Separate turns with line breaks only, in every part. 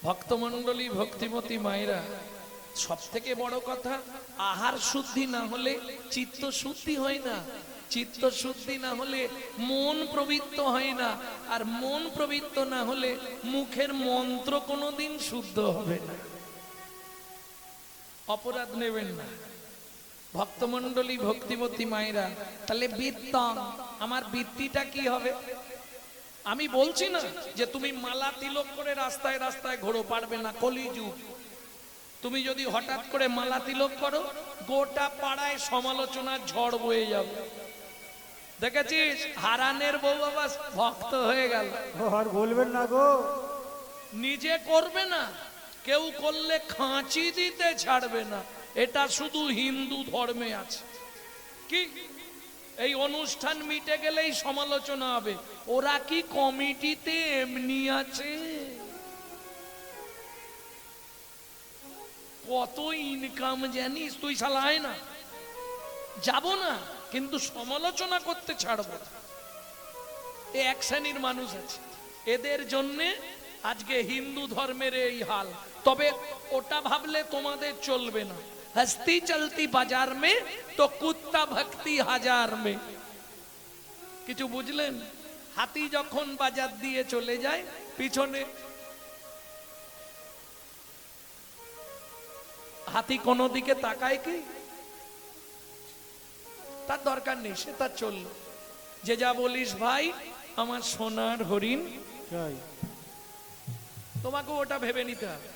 ভক্তমণ্ডলী, ভক্তিমতী মায়েরা, সব থেকে বড় কথা, আহার শুদ্ধি না হলে চিত্ত শুদ্ধি হয় না। চিত্ত শুদ্ধি না হলে মন প্রবৃত্ত হয় না, আর মন প্রবৃত্ত না হলে মুখের মন্ত্র কোনোদিন শুদ্ধ হবে না। অপরাধ নেবেন না ভক্তমণ্ডলী, ভক্তিমতী মায়েরা। তাহলে বৃত্তং, আমার বৃত্তিটা কি হবে? আমি বলছি না যে তুমি মালা তিলক করে রাস্তায় রাস্তায় ঘোরো, পারবে না, কলিযুগ। তুমি যদি হঠাৎ করে মালা তিলক করো, গোটা পাড়ায় সমালোচনার ঝড় বয়ে যাবে। দেখেছিস, হারানের বউ বাবা ভক্ত হয়ে গেল।
আর বলবেন না গো,
নিজে করবে না, কেউ করলে খাঁচি দিতে ছাড়বে না। এটা শুধু হিন্দু ধর্মে আছে। কি এই অনুষ্ঠান মিটে গেলেই সমালোচনা হবে, ওরা কি কমিটিতে এমনি আছে? কত ইনকাম জানিস তুই? শালায় না, যাব না, কিন্তু সমালোচনা করতে ছাড়বো। এক শ্রেণীর মানুষ আছে, এদের জন্যে আজকে হিন্দু ধর্মের এই হাল। তবে ওটা ভাবলে তোমাদের চলবে না। হস্তি চলতি বাজার মে তো কুত্তা ভক্তি হাজার মে। কিছু বুঝলেন? হাতি যখন বাজার দিয়ে চলে যায়, পিছনে হাতি কোনো দিকে তাকায় কি? তার দরকার নেই, সে তার চলল। যে যা বলিস ভাই, আমার সোনার হরিণ, তোমাকে ওটা ভেবে নিতে হবে।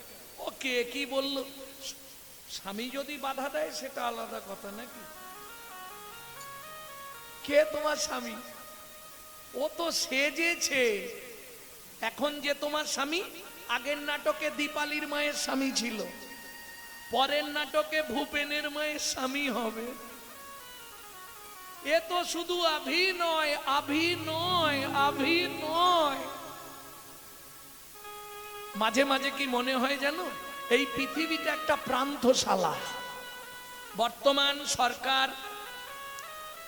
ও কে কি বললো, স্বামী যদি বাধা দেয় সেটা আলাদা কথা, নাকি? কে তোমার স্বামী? ও তো সেজেছে। এখন যে তোমার স্বামী, আগের নাটকে দীপালির মায়ের স্বামী ছিল, পরের নাটকে ভূপেনের মায়ের স্বামী হবে। এ তো শুধু অভিনয়, অভিনয়, অভিনয়। মাঝে মাঝে কি মনে হয় জানো, এই পৃথিবীটা একটা প্রান্তশালা। বর্তমান সরকার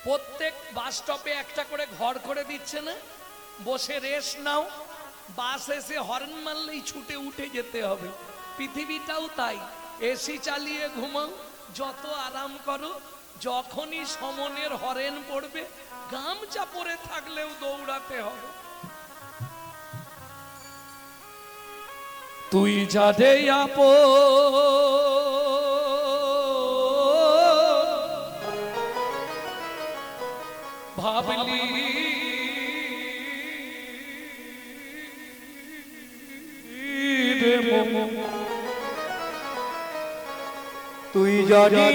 প্রত্যেক বাস স্টপে একটা করে ঘর করে দিচ্ছে না? বসে রেস্ট নাও, বাস এসে হর্ন মারলেই ছুটে উঠে যেতে হবে। পৃথিবীটাও তাই, এসি চালিয়ে ঘুমাও, যত আরাম করো, যখনই সমনের হরেন পড়বে, গামছা পরে থাকলেও দৌড়াতে হবে। তুই যাদে ভাবলি রে মো,
তুই জানি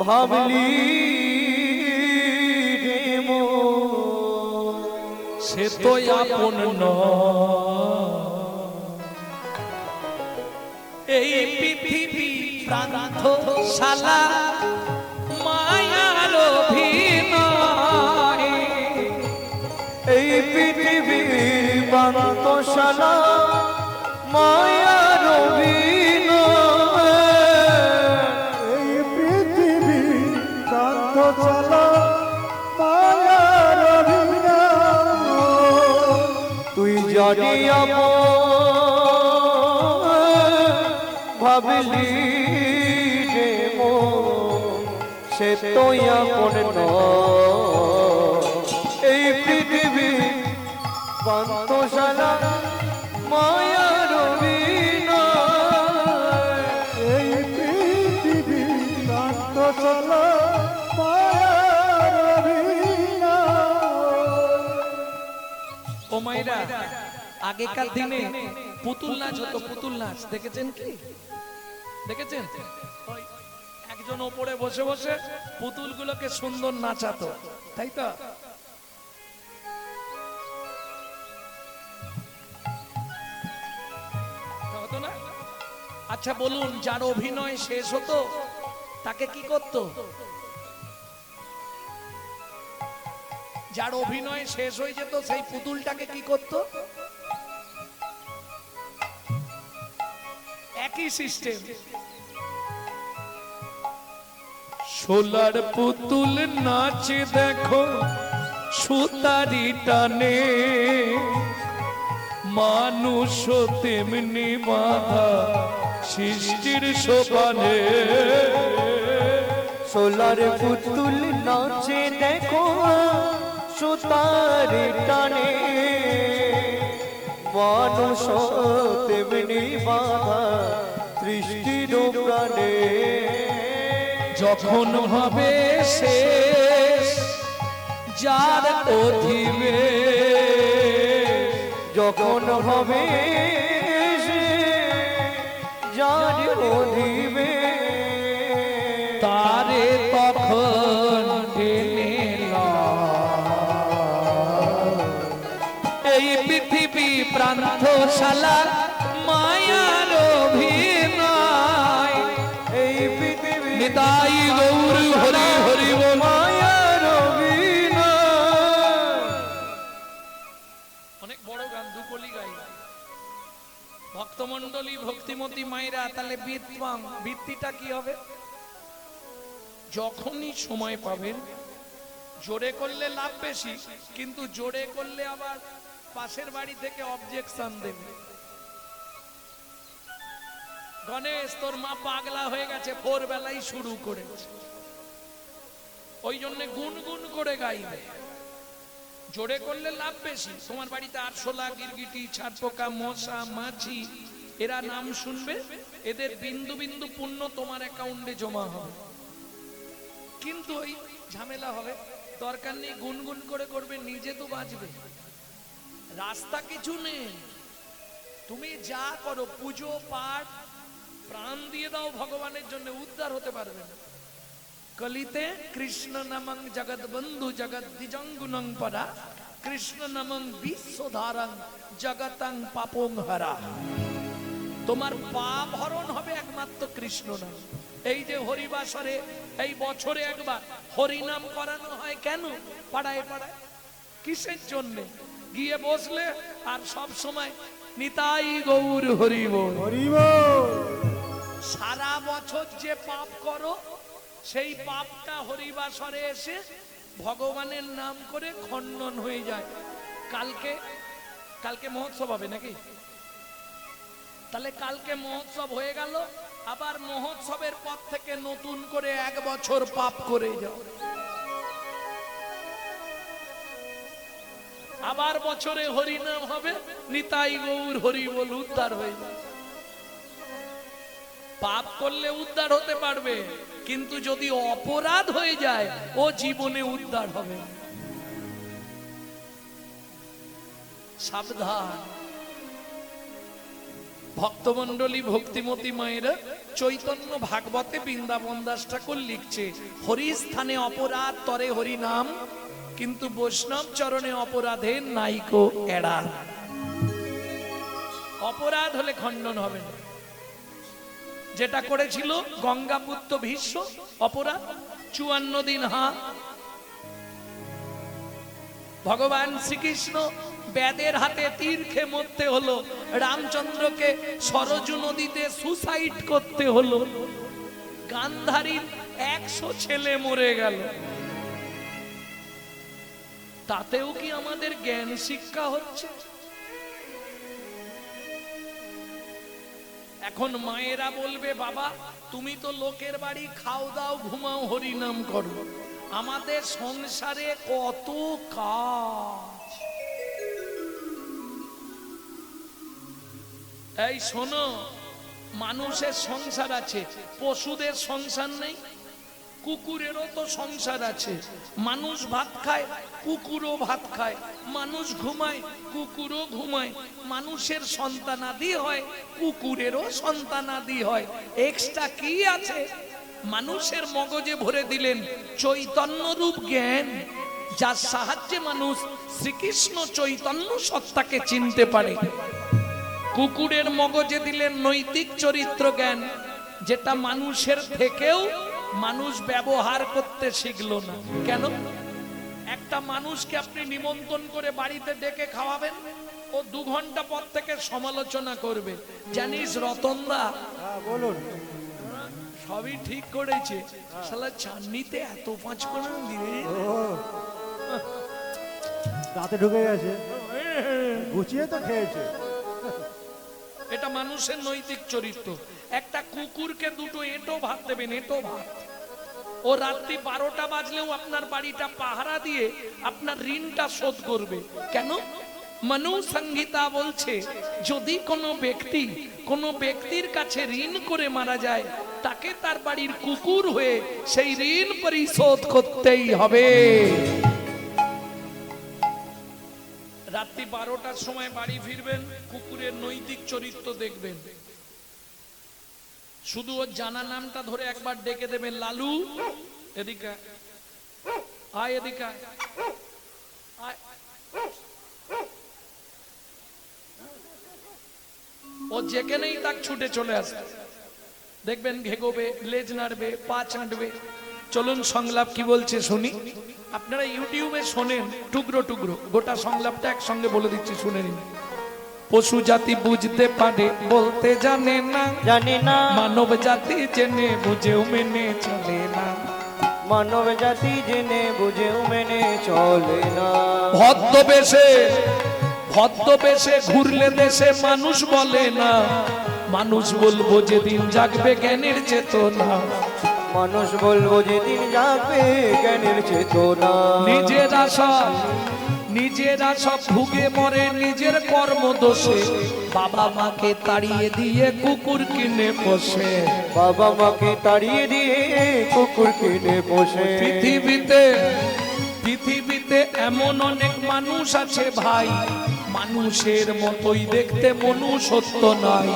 ভাবলি রে মো,
সে তো আপন এই পৃথিবী প্রান্তশালা, মায়ার অভিনয়।
এই পৃথিবীর প্রান্তশালা, মায়ার অভিনয়। এই পৃথিবীর প্রান্তশালা, মায়ার অভিনয়। তুই জানি ভাবলি রে মো, সে তো আপন এই পৃথিবী প্রান্তশালা, মায়ার অভিনয়। এই পৃথিবী প্রান্তশালা, মায়ার অভিনয়।
ও মাইরা, আগেকার দিনে পুতুল নাচ হতো। পুতুল নাচ দেখেছেন কি? দেখেছেন? একজন ওপরে বসে বসে পুতুলগুলোকে সুন্দর নাচাতো, তাই তো? হতো না? আচ্ছা বলুন, যার অভিনয় শেষ হতো তাকে কি করতো? যার অভিনয় শেষ হয়ে যেত সেই পুতুলটাকে কি করতো? একই সিস্টেম। সোলার পুতুল নাচে দেখো সুতারি টানে, মানুষ তেমনি বাধা সৃষ্টির সোপানে।
সোলার পুতুল নাচে দেখো সুতার টানে, মানুষ তেমনি বাধা সৃষ্টির প্রাণে।
যখন হবে শেষ যার অধিবে,
যখন হবে যার অধিবে,
তারে তখন টেনে এই পৃথিবী প্রান্তশালা মায়ার অভিনয়।
এই পৃথিবী
নিতাই গৌর হরি হরি বল।
মায়ার অভিনয়।
অনেক বড় গান, দুকলি গাই ভক্তমন্ডলী ভক্তিমতী মায়েরা। তাহলে বৃত্তিটা কি হবে? যখনই সময় পাবেন, জোরে করলে লাভ বেশি, কিন্তু জোরে করলে আবার পাশের বাড়ি থেকে অবজেকশন দেবে। গণেশ তোর মা পাগলা হয়ে গেছে, ভোরবেলাই শুরু করেছে, ওই জন্য গুনগুন করে গাইবে। জোরে করলে লাভ বেশি। তোমার বাড়িতে আরশোলা, গিরগিটি, ছারপোকা, মশা, মাছি এরা নাম শুনবে, এদের বিন্দু বিন্দু পুণ্য তোমার অ্যাকাউন্টে জমা হবে। কিন্তু ওই ঝামেলা হবে, দরকার নেই, গুনগুন করে করবে, নিজে তো বাঁচবে। রাস্তা কিছু নেই, তুমি যা করো, পুজো পাঠ প্রাণ দিয়ে দাও ভগবানের জন্য, উদ্ধার হতে পারবে না। কলিতে কৃষ্ণ নামং জগৎ বন্ধু জগৎ দ্বিজঙ্গুনং পরা, কৃষ্ণ নামং বিশ্বধারং জগতং পাপং হরা। তোমার পাপ হরণ হবে একমাত্র কৃষ্ণ নাম। এই যে হরিবাসরে এই বছরে একবার হরিনাম করানো হয়, কেন? পাড়ায় পাড়ায় কিসের জন্য? গিয়ে বসলে আর সব সময় নিতাই গৌর হরি বল। সারা বছর যে পাপ করো, সেই পাপটা হরিবাসরে এসে ভগবানের নাম করে খণ্ডন হয়ে যায়। কালকে মহোৎসব হবে নাকি? তাহলে কালকে মহোৎসব হয়ে গেল, আবার মহোৎসবের পর থেকে নতুন করে এক বছর পাপ করে যাও, আবার বছরে হরিনাম হবে, নিতাই গৌর হরি বল, উদ্ধার হয়ে যাবে। পাপ করলে উদ্ধার হতে পারবে, কিন্তু যদি অপরাধ হয়ে যায় ও জীবনে উদ্ধার হবে। সাবধান। ভক্তমন্ডলী ভক্তিমতী মায়েরা চৈতন্য ভাগবতে বৃন্দাবন দাস ঠাকুর লিখছে, হরিস্থানে অপরাধ তরে হরি নাম, কিন্তু বৈষ্ণব চরণে অপরাধের নাইকো এড়াল। অপরাধ হলে খণ্ডন হবে না। যেটা করেছিল গঙ্গাপুত্র ভীষ্ম, অপরাধ 54 দিন ভগবান শ্রীকৃষ্ণ বেদের হাতে তীর খেয়ে মরতে হলো, রামচন্দ্রকে সরজু নদীতে সুসাইড করতে হলো, গান্ধারীর 100 ছেলে মরে গেল। তাতেও কি আমাদের জ্ঞান শিক্ষা হচ্ছে? এখন মায়েরা বলবে, বাবা তুমি তো লোকের বাড়ি খাও দাও ঘুমাও হরিনাম করো, আমাদের সংসারে কত কাজ। এই শোনো, মানুষের সংসার আছে, পশুদের সংসার নেই? কুকুরেরও তো সংসার আছে। মানুষ ভাত খায়, কুকুরও ভাত খায়। মানুষ ঘুমায়, কুকুরও ঘুমায়। মানুষের সন্তানাদি হয়, কুকুরেরও সন্তানাদি হয়। এক্সট্রা কি আছে? মানুষের মগজে ভরে দিলেন চৈতন্য রূপ জ্ঞান, যার সাহায্যে মানুষ শ্রীকৃষ্ণ চৈতন্য সত্তাকে চিনতে পারে। কুকুরের মগজে দিলেন নৈতিক চরিত্র জ্ঞান, যেটা মানুষের থেকেও মানুষ ব্যবহার করতে শিখলো না। কেন? একটা মানুষকে আপনি নিমন্ত্রণ করে বাড়িতে ডেকে খাওয়াবেন, ও 2 ঘন্টা পর থেকে সমালোচনা করবে। জানিস রতনদা,
বলুন,
সবই ঠিক করেছে, শালা চাটনিতে এত পাঁচ ফোড়ন দিবে।
রাতে ঢুকে গেছে, গুছিয়ে তো খেয়েছে।
এটা মানুষের নৈতিক চরিত্র। একটা কুকুরকে দুটো এঁটো ভাত দেবেন, এঁটো ভাত। ও রাত্রি 12টা বাজলেও আপনার বাড়িটা পাহারা দিয়ে আপনার ঋণটা শোধ করবে। কেন? মনু সংহিতা বলছে, যদি কোনো ব্যক্তির কাছে ঋণ করে মারা যায়, তাকে তার বাড়ির কুকুর হয়ে সেই ঋণ পরিশোধ করতেই হবে। রাত্রি 12টার সময় বাড়ি ফিরবেন, কুকুরের নৈতিক চরিত্র দেখবেন। শুধু ওর জানা নামটা ধরে একবার ডেকে দেবেন, লালু এদিকে আয়, এদিকে আয়। ও যেখানেই তাক ছুটে চলে আসবে, দেখবেন ঘেগোবে, লেজ নাড়বে, পা চাঁটবে। চলুন সংলাপ কি বলছে শুনি। আপনারা ইউটিউবে শোনেন টুকরো টুকরো, গোটা সংলাপটা একসঙ্গে বলে দিচ্ছি, শুনে নিন। পশু জাতি বুঝতে পারে, বলতে জানে না,
জানি না।
মানব জাতি জেনে বুঝেও মেনে চলে না।
মানব জাতি জেনে বুঝেও মেনে চলে না।
ভদ্রবেশে ঘুরলে দেশে মানুষ বলে না। মানুষ বলবো যেদিন জাগবে জ্ঞানের চেতনা।
মানুষ বলবো যেদিন যাবে জ্ঞানের চেতনা।
নিজেরা সব ভুগে মরে নিজের কর্ম দোষে। বাবা মাকে তাড়িয়ে দিয়ে কুকুর কিনে পোষে।
বাবা মাকে তাড়িয়ে দিয়ে কুকুর কিনে পোষে।
পৃথিবীতে এমন অনেক মানুষ আছে ভাই, মানুষের মতোই দেখতে মনুষ্যত্ব নাই।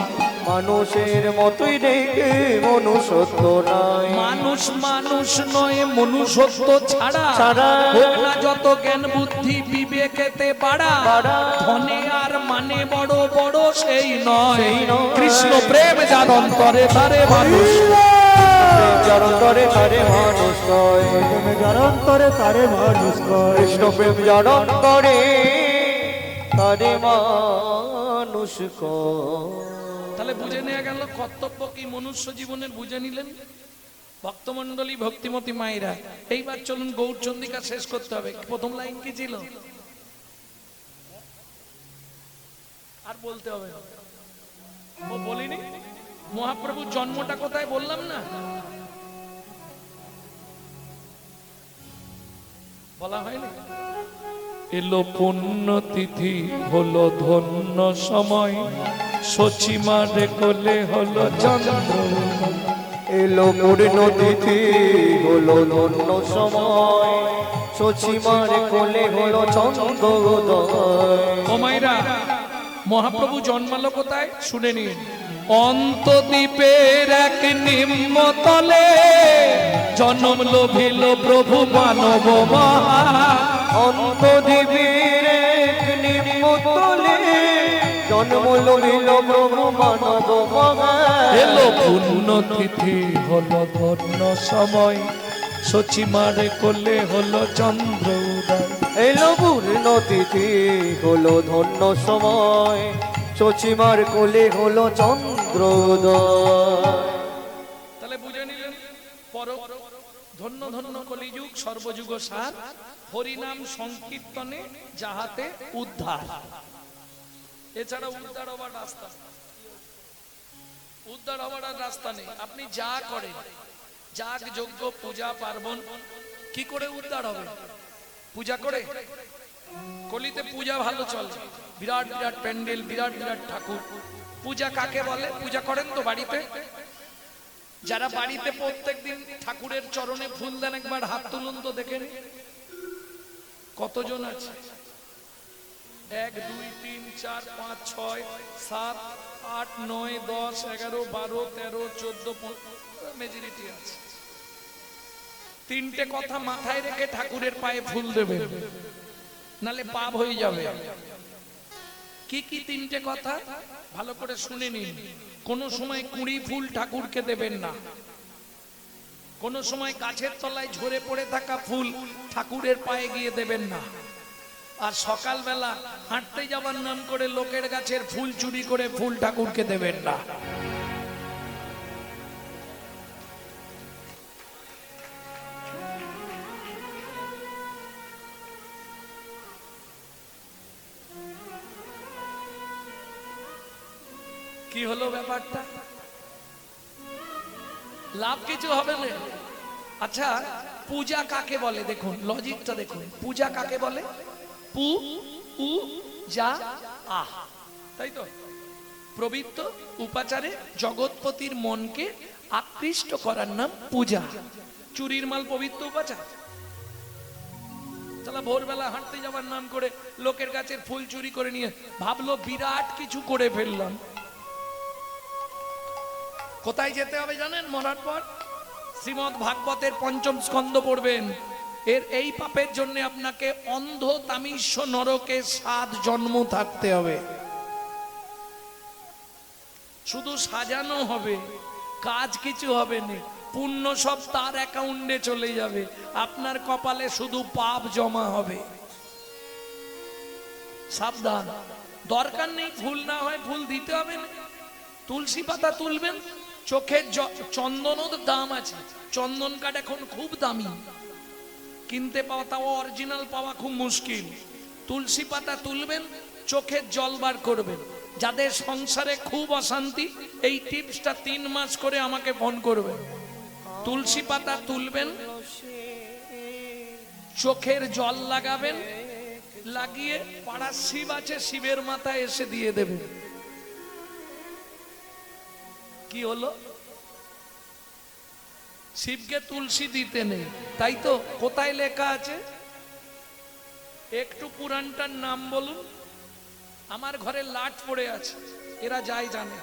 মানুষের মতোই দেখে মনুষ্যত্ব নাই।
মানুষ নয়, মনুষ্যত্ব ছাড়া হোক না যত জ্ঞান বুদ্ধি বিবেকেতে বাড়া। ধনে আর মানে বড় বড় সেই নয়। কৃষ্ণ প্রেম যার অন্তরে তারে মানুষ।
যার অন্তরে তারে মানুষ কয়।
যার অন্তরে তারে মানুষ কয়।
কৃষ্ণ প্রেম যার অন্তরে তারে মানুষ কয়।
তাহলে বুঝে নেওয়া গেল কর্তব্য কি মনুষ্য জীবনের, বুঝে নিলেন। ভক্তমন্ডলী, ভক্তিমতী মায়েরা, এইবার চলুন গৌরচন্দিকা শেষ করতে হবে। প্রথম লাইন কি ছিল আর বলতে হবে? ও বলিনি মহাপ্রভুর জন্মটা কোথায় বললাম না? বলা হয়নি? এলো পুণ্যতিথি, হলো ধন্য সময়, সচিমারে কোলে হলো চন্দ্র।
এলো পূর্ণ তিথি, হলো ধন্য সময়, সচিমার কোলে হলো চন্দ্রোদয়।
ও মাইরা, মহাপ্রভু জন্মালো কোথায় শুনে নিন। অন্তদ্বীপের এক নিম্নতলে জন্ম লোভিল প্রভু মানব মহা।
অন্তদ্বীপের এক নিম্নতলে জন্ম লভিল প্রভু মানব মহা।
এলো পুণ্যতিথি, হলো ধন্য সময়, সচিমারে কোলে হলো চন্দ্র উদয়।
এলো পূর্ণ তিথি, হলো ধন্য সময়, সচিমার কোলে হলো চন্দ্রোদয়।
তাহলে বুঝে নিলেন, ধন্য ধন্য কলিযুগ সর্বযুগ সার, হরিনাম সংকীর্তনে যাহাতে উদ্ধার। এছাড়া উদ্ধার হবার রাস্তা নেই। আপনি যা করেন, যাগ যজ্ঞ পূজা পার্বণ, কি করে উদ্ধার হবে? পূজা করে? কলিতে পূজা ভালো চলে, বিরাট বিরাট প্যান্ডেল, বিরাট বিরাট ঠাকুর। পূজা কাকে বলে? পূজা করেন তো বাড়িতে? যারা বাড়িতে প্রত্যেকদিন ঠাকুরের চরণে ফুল দেন, একবার হাত তুলুন তো দেখেন কতজন আছে। 1 2 3 4 5 6 7 8 9 10 11 12 13 14 মেজরিটি আছে। তিনটে কথা মাথায় রেখে ঠাকুরের পায়ে ফুল দেবে, নালে পাপ হয়ে যাবে। কি কি তিনটে কথা ভালো করে শুনে নিন। কোন সময় কুঁড়ি ফুল ঠাকুরকে দেবেন না। কোন সময় গাছের তলায় ঝরে পড়ে থাকা ফুল ঠাকুরের পায়ে গিয়ে দেবেন না। আর সকালবেলা হাঁটতে যাবার নাম করে লোকের গাছের ফুল চুরি করে ফুল ঠাকুরকে দেবেন না। কি হলো ব্যাপারটা? লাভ কিছু হবে না। আচ্ছা, পূজা কাকে বলে? দেখুন লজিকটা দেখুন, পূজা কাকে বলে? পু উ যা আহ, তাই তো? পবিত্র উপাচারে জগৎপতির মনকে আকৃষ্ট করার নাম পূজা। চুরির মাল পবিত্র উপাচার? তাহলে ভোরবেলা হাঁটতে যাওয়ার নাম করে লোকের কাছে ফুল চুরি করে নিয়ে ভাবলো বিরাট কিছু করে ফেললাম। কোথায় যেতে হবে জানেন? মরার পর শ্রীমদ্ ভাগবতের পঞ্চম স্কন্ধ পড়বেন। এই পাপের জন্য আপনাকে অন্ধ তামিস্য নরকে 7 জন্ম থাকতে হবে। শুধু সাজানো হবে, কাজ কিছু হবে না, পুণ্য সব তার অ্যাকাউন্টে চলে যাবে, আপনার কপালে শুধু পাপ জমা হবে। সাবধান। দরকার নেই, ফুল না হয় ফুল দিতে হবে না, তুলসী পাতা তুলবেন। চোখের চন্দনের দাম আছে, চন্দন কাঠ এখন খুব দামি, কিনতে পাওয়া, তাও অরিজিনাল পাওয়া খুব মুশকিল। তুলসী পাতা তুলবেন, চোখের জল বার করবেন। যাদের সংসারে খুব অশান্তি, এই টিপসটা 3 মাস করে আমাকে ফোন করবেন। তুলসী পাতা তুলবেন, চোখের জল লাগাবেন, লাগিয়ে পাড়ার শিব আছে, শিবের মাথায় এসে দিয়ে দেবেন। কি হলো? শিবকে তুলসী দিতে নেই, তাই তো? কোথায় লেখা আছে? একটু পুরাণটার নাম বলুন। আমার ঘরে লাট পড়ে আছে, এরা যাই জানে।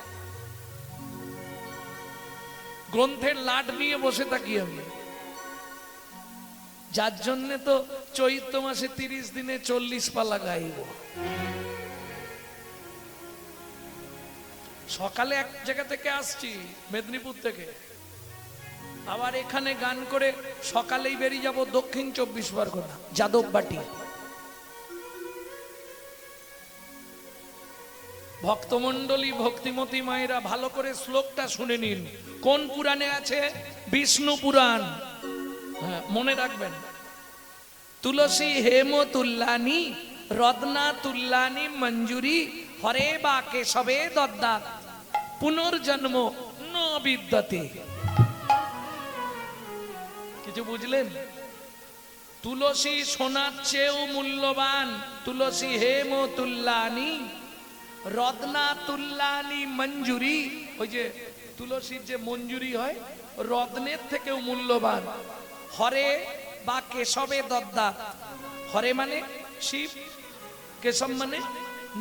গ্রন্থের লাট নিয়ে বসে থাকি আমি, যার জন্য তো চৈত্র মাসে 30 দিনে 40 পালা গাইব। সকালে এক জায়গা থেকে আসছি, মেদিনীপুর থেকে, আবার এখানে গান করে সকালেই বেরিয়ে যাব দক্ষিণ 24 পরগনা, যাদববাটি। ভক্তমণ্ডলী, ভক্তিমতী মায়েরা ভালো করে শ্লোকটা শুনে নিন। কোন পুরাণে আছে? বিষ্ণু পুরাণ। হ্যাঁ, মনে রাখবেন। তুলসী হেম তুল্লানি রত্না তুল্লানি মঞ্জুরি হরে বা কেশবে দদ্দাত পুনর্জন্ম ন বিদ্যতে। কিছু বুঝলেন? তুলসী সোনার চেয়েও মূল্যবান, তুলসী হেম তুল্লানি রত্না তুল্লানি মঞ্জুরি। ওই যে তুলসীর যে মঞ্জুরি হয়, রত্নের থেকেও মূল্যবান। হরে বা কেশবে দদ্দাত। হরে মানে শিব, কেশব মানে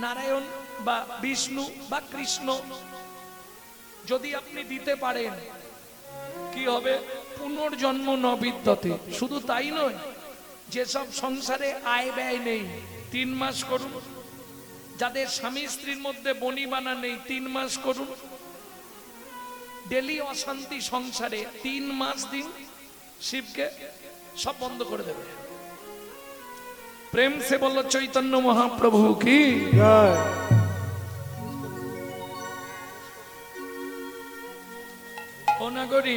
নারায়ণ বা বিষ্ণু বা কৃষ্ণ। যদি আপনি দিতে পারেন, কি হবে? পুনর্জন্ম ন বিদ্যতে। শুধু তাই নয়, যেসব সংসারে আয় ব্যয় নেই, 3 মাস করুন। যাদের স্বামী স্ত্রীর মধ্যে বনিবানা নেই, 3 মাস করুন। ডেলি অশান্তি সংসারে 3 মাস দিন শিবকে, সব বন্ধ করে দেবে। প্রেম সে বলল চৈতন্য মহাপ্রভু কি
জয়।
ও নাগরী,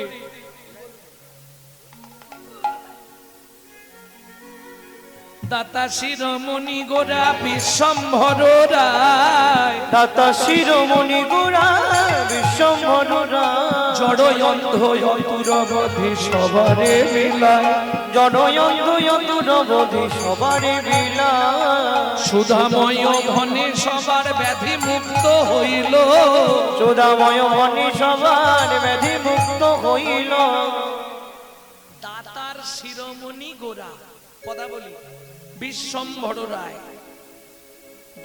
দাতা শিরোমণি গোরা বিশ্বম্ভর রায়,
দাতা শিরোমণি গোরা বিশ্বম্ভর রায়,
জড়য়ন্ধ অতুরবধি সবারে বিলায়,
জনয়ন্ধ অতুরবধি সবারে বিলায়,
সুধাময় ধনে সবার ব্যাধি মুক্ত হইল,
সুধাময় ধনে সবার ব্যাধি মুক্ত হইল।
দাতার শিরোমণি গোরা, কথা বলি, বিশ্বম্ভর রায়।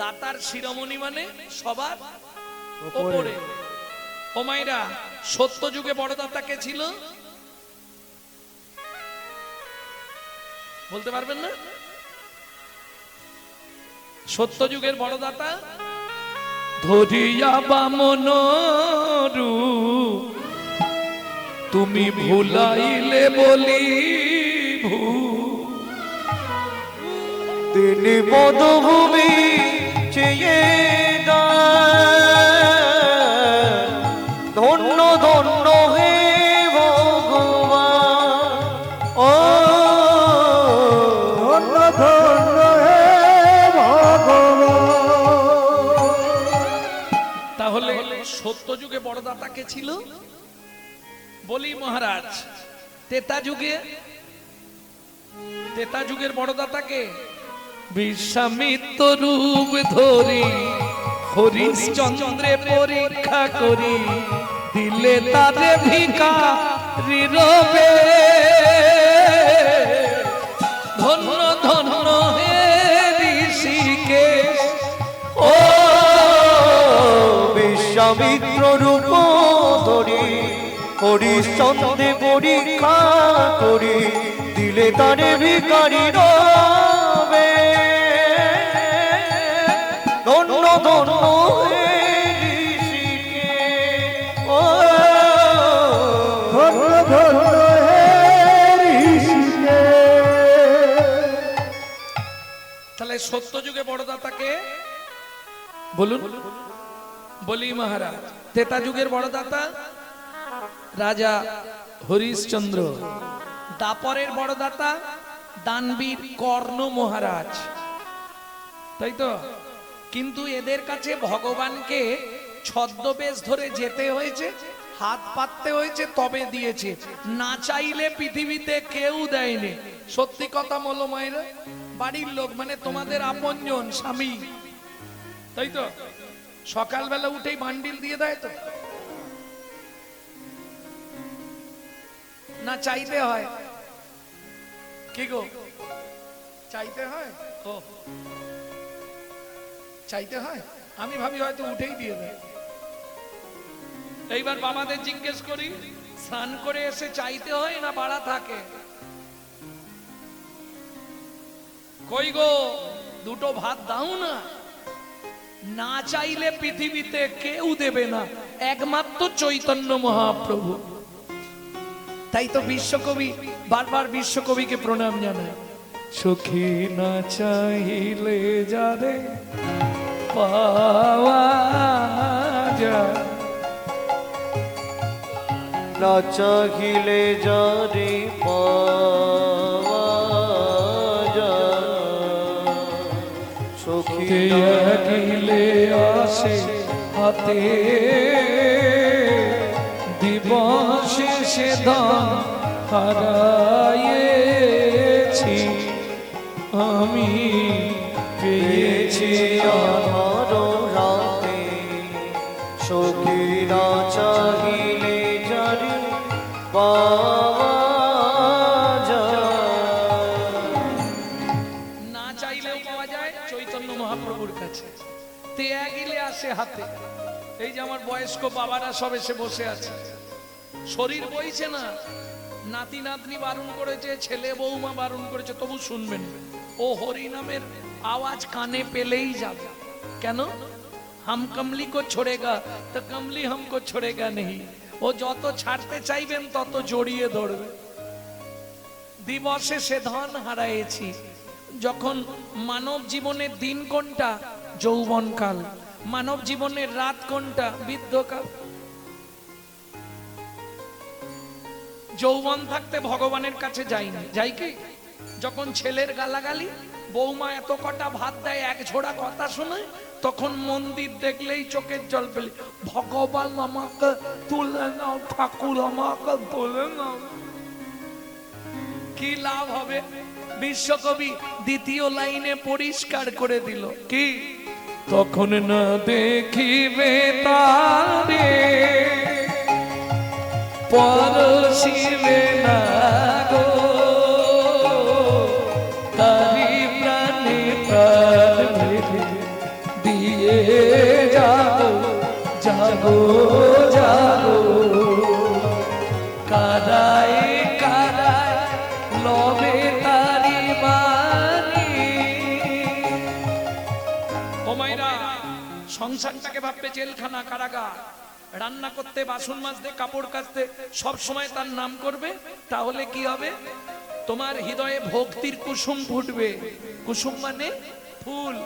দাতার শিরোমণি মানে সবার ওপরে। ও মাইরা, সত্য যুগে বড় দাতা কে ছিল? বলতে পারবেন না? সত্য যুগের বড় দাতা ধরিয়া বামন রূপ তুমি ভুলাইলে বলি
তিনি পদভূমি চেয়ে দেন, ধন্য ধন্য হে ভগবান, ও
ধন্য ধন্য হে ভগবান।
তাহলে সত্য বড়দাতা কে ছিল? বলি মহারাজ। তেতা যুগের বড়দাতা কে? বিশ্বামিত্র রূপ ধরি হরিশ্চন্দ্রে পরীক্ষা করি দিলে তারে ভিখারি রবে। ধন্য ধন্য হে ঋষিকেশ,
ও বিশ্বামিত্র রূপ ধরি হরিশ্চন্দ্রে পরীক্ষা করি দিলে তারে ভিখারি রবে। ধন্য ধন্য হে ঋষিকেশ, ও
ধন্য ধন্য হে ঋষিকেশ।
তাহলে সত্য যুগে বড়দাতাকে বলুন? বলি মহারাজ। তেতা যুগের বড়দাতা রাজা হরিশ্চন্দ্র। দাপরের বড়দাতা দানবীর কর্ণ মহারাজ, তাই তো? কিন্তু এদের কাছে ভগবানকে ছদ্মবেশ ধরে যেতে হয়েছে, হাত পাততে হয়েছে, তবে দিয়েছে। না চাইলে পৃথিবীতে কেউ দেয়নি। সত্যি কথা বলো মায়েরা, বাড়ির লোক মানে তোমাদের আপনজন স্বামী, তাই তো? সকালবেলা উঠেই বান্ডিল দিয়ে দেয় তো না? চাইতে হয় কি গো? চাইতে হয় ও, চাইতে হয়। আমি ভাবি হয়তো উঠেই দিয়ে দেয়। এইবার বাবাদের জিজ্ঞেস করি, স্নান করে এসে চাইতে হয় না বাড়া থাকে? কই গো, দুটো ভাত দাও না। না চাইলে পৃথিবীতে কেউ দেবে না, একমাত্র চৈতন্য মহাপ্রভু। তাই তো বিশ্বকবি বারবার বিশ্বকবিকে প্রণাম জানায়। সখী না চাইলে যারে পাওয়া যায়,
না চাহিলে যারে পাওয়া যায়, সখী
গিলে আসে হাতে দিবসে সে ধন হারাইছি আমি, পেয়েছি
আধার রাতে, সখী না চাহিলে যারে পাওয়া যায়।
না চাইলেও পাওয়া যায় চৈতন্য মহাপ্রভুর কাছে। তেয়া গিলে আসে হাতে। এই যে আমার বয়স্ক বাবারা সব এসে বসে আছে, শরীর বইছে না, নাতি নাতনি বারণ করেছে, ছেলে বৌমা বারণ করেছে, তবু শুনবেন। ও হরি নামের আওয়াজ কানে পেলেই যাবে। কেন? হাম কমলি কো ছোড়েগা তো কমলি হামকো ছোড়েগা নেই। ও যত ছাড়তে চাইবেন তত জড়িয়ে ধরবে। দিবসে সে ধন হারাইছি। যখন মানব জীবনের দিন কোনটা? যৌবনকাল। মানব জীবনের রাত কোনটা? বৃদ্ধকাল। যৌবন থাকতে ভগবানের কাছে যাইনি, যাই কি? যখন ছেলের গালাগালি, বৌমা এত কটা ভাত দেয়, এক ঝোড়া কথা শোনায়, তখন মন্দির দেখলেই চোখের জল পেলে, ভগবান আমাকে তুলে নাও, ঠাকুর আমাকে তুলে নাও। কি লাভ হবে? বিশ্বকবি দ্বিতীয় লাইনে পরিষ্কার করে দিল কি? তখন না দেখিবে তারে পরশিবে না গো, তারি প্রাণে প্রাণ দিয়ে যাবো যাবো যাবো, কারায় কারায় লবে তারি বাণী। ও মাইরা, সংসারটাকে ভাববে জেলখানা, কারাগার। রান্না করতে, বাসন মাজতে, কাপড় কাচতে সব সময় তার নাম করবে, তাহলে কি হবে? তোমার হৃদয়ে ভক্তির কুসুম ফুটবে। কুসুম মানে ফুল।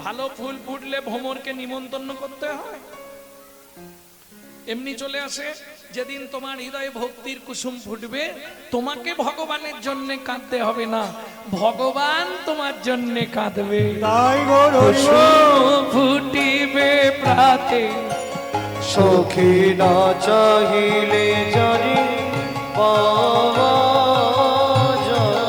ভালো ফুল ফুটলে ভ্রমরকে নিমন্ত্রণ করতে হয়? এমনি চলে আসে। যেদিন তোমার হৃদয়ে ভক্তির কুসুম ফুটবে, তোমাকে ভগবানের জন্য কাঁদতে হবে না, ভগবান তোমার জন্য কাঁদবে।
তাই গো
কুসুম ফুটিবে প্রাতে
সখী না চাহিলে জানি পাওয়া যায়।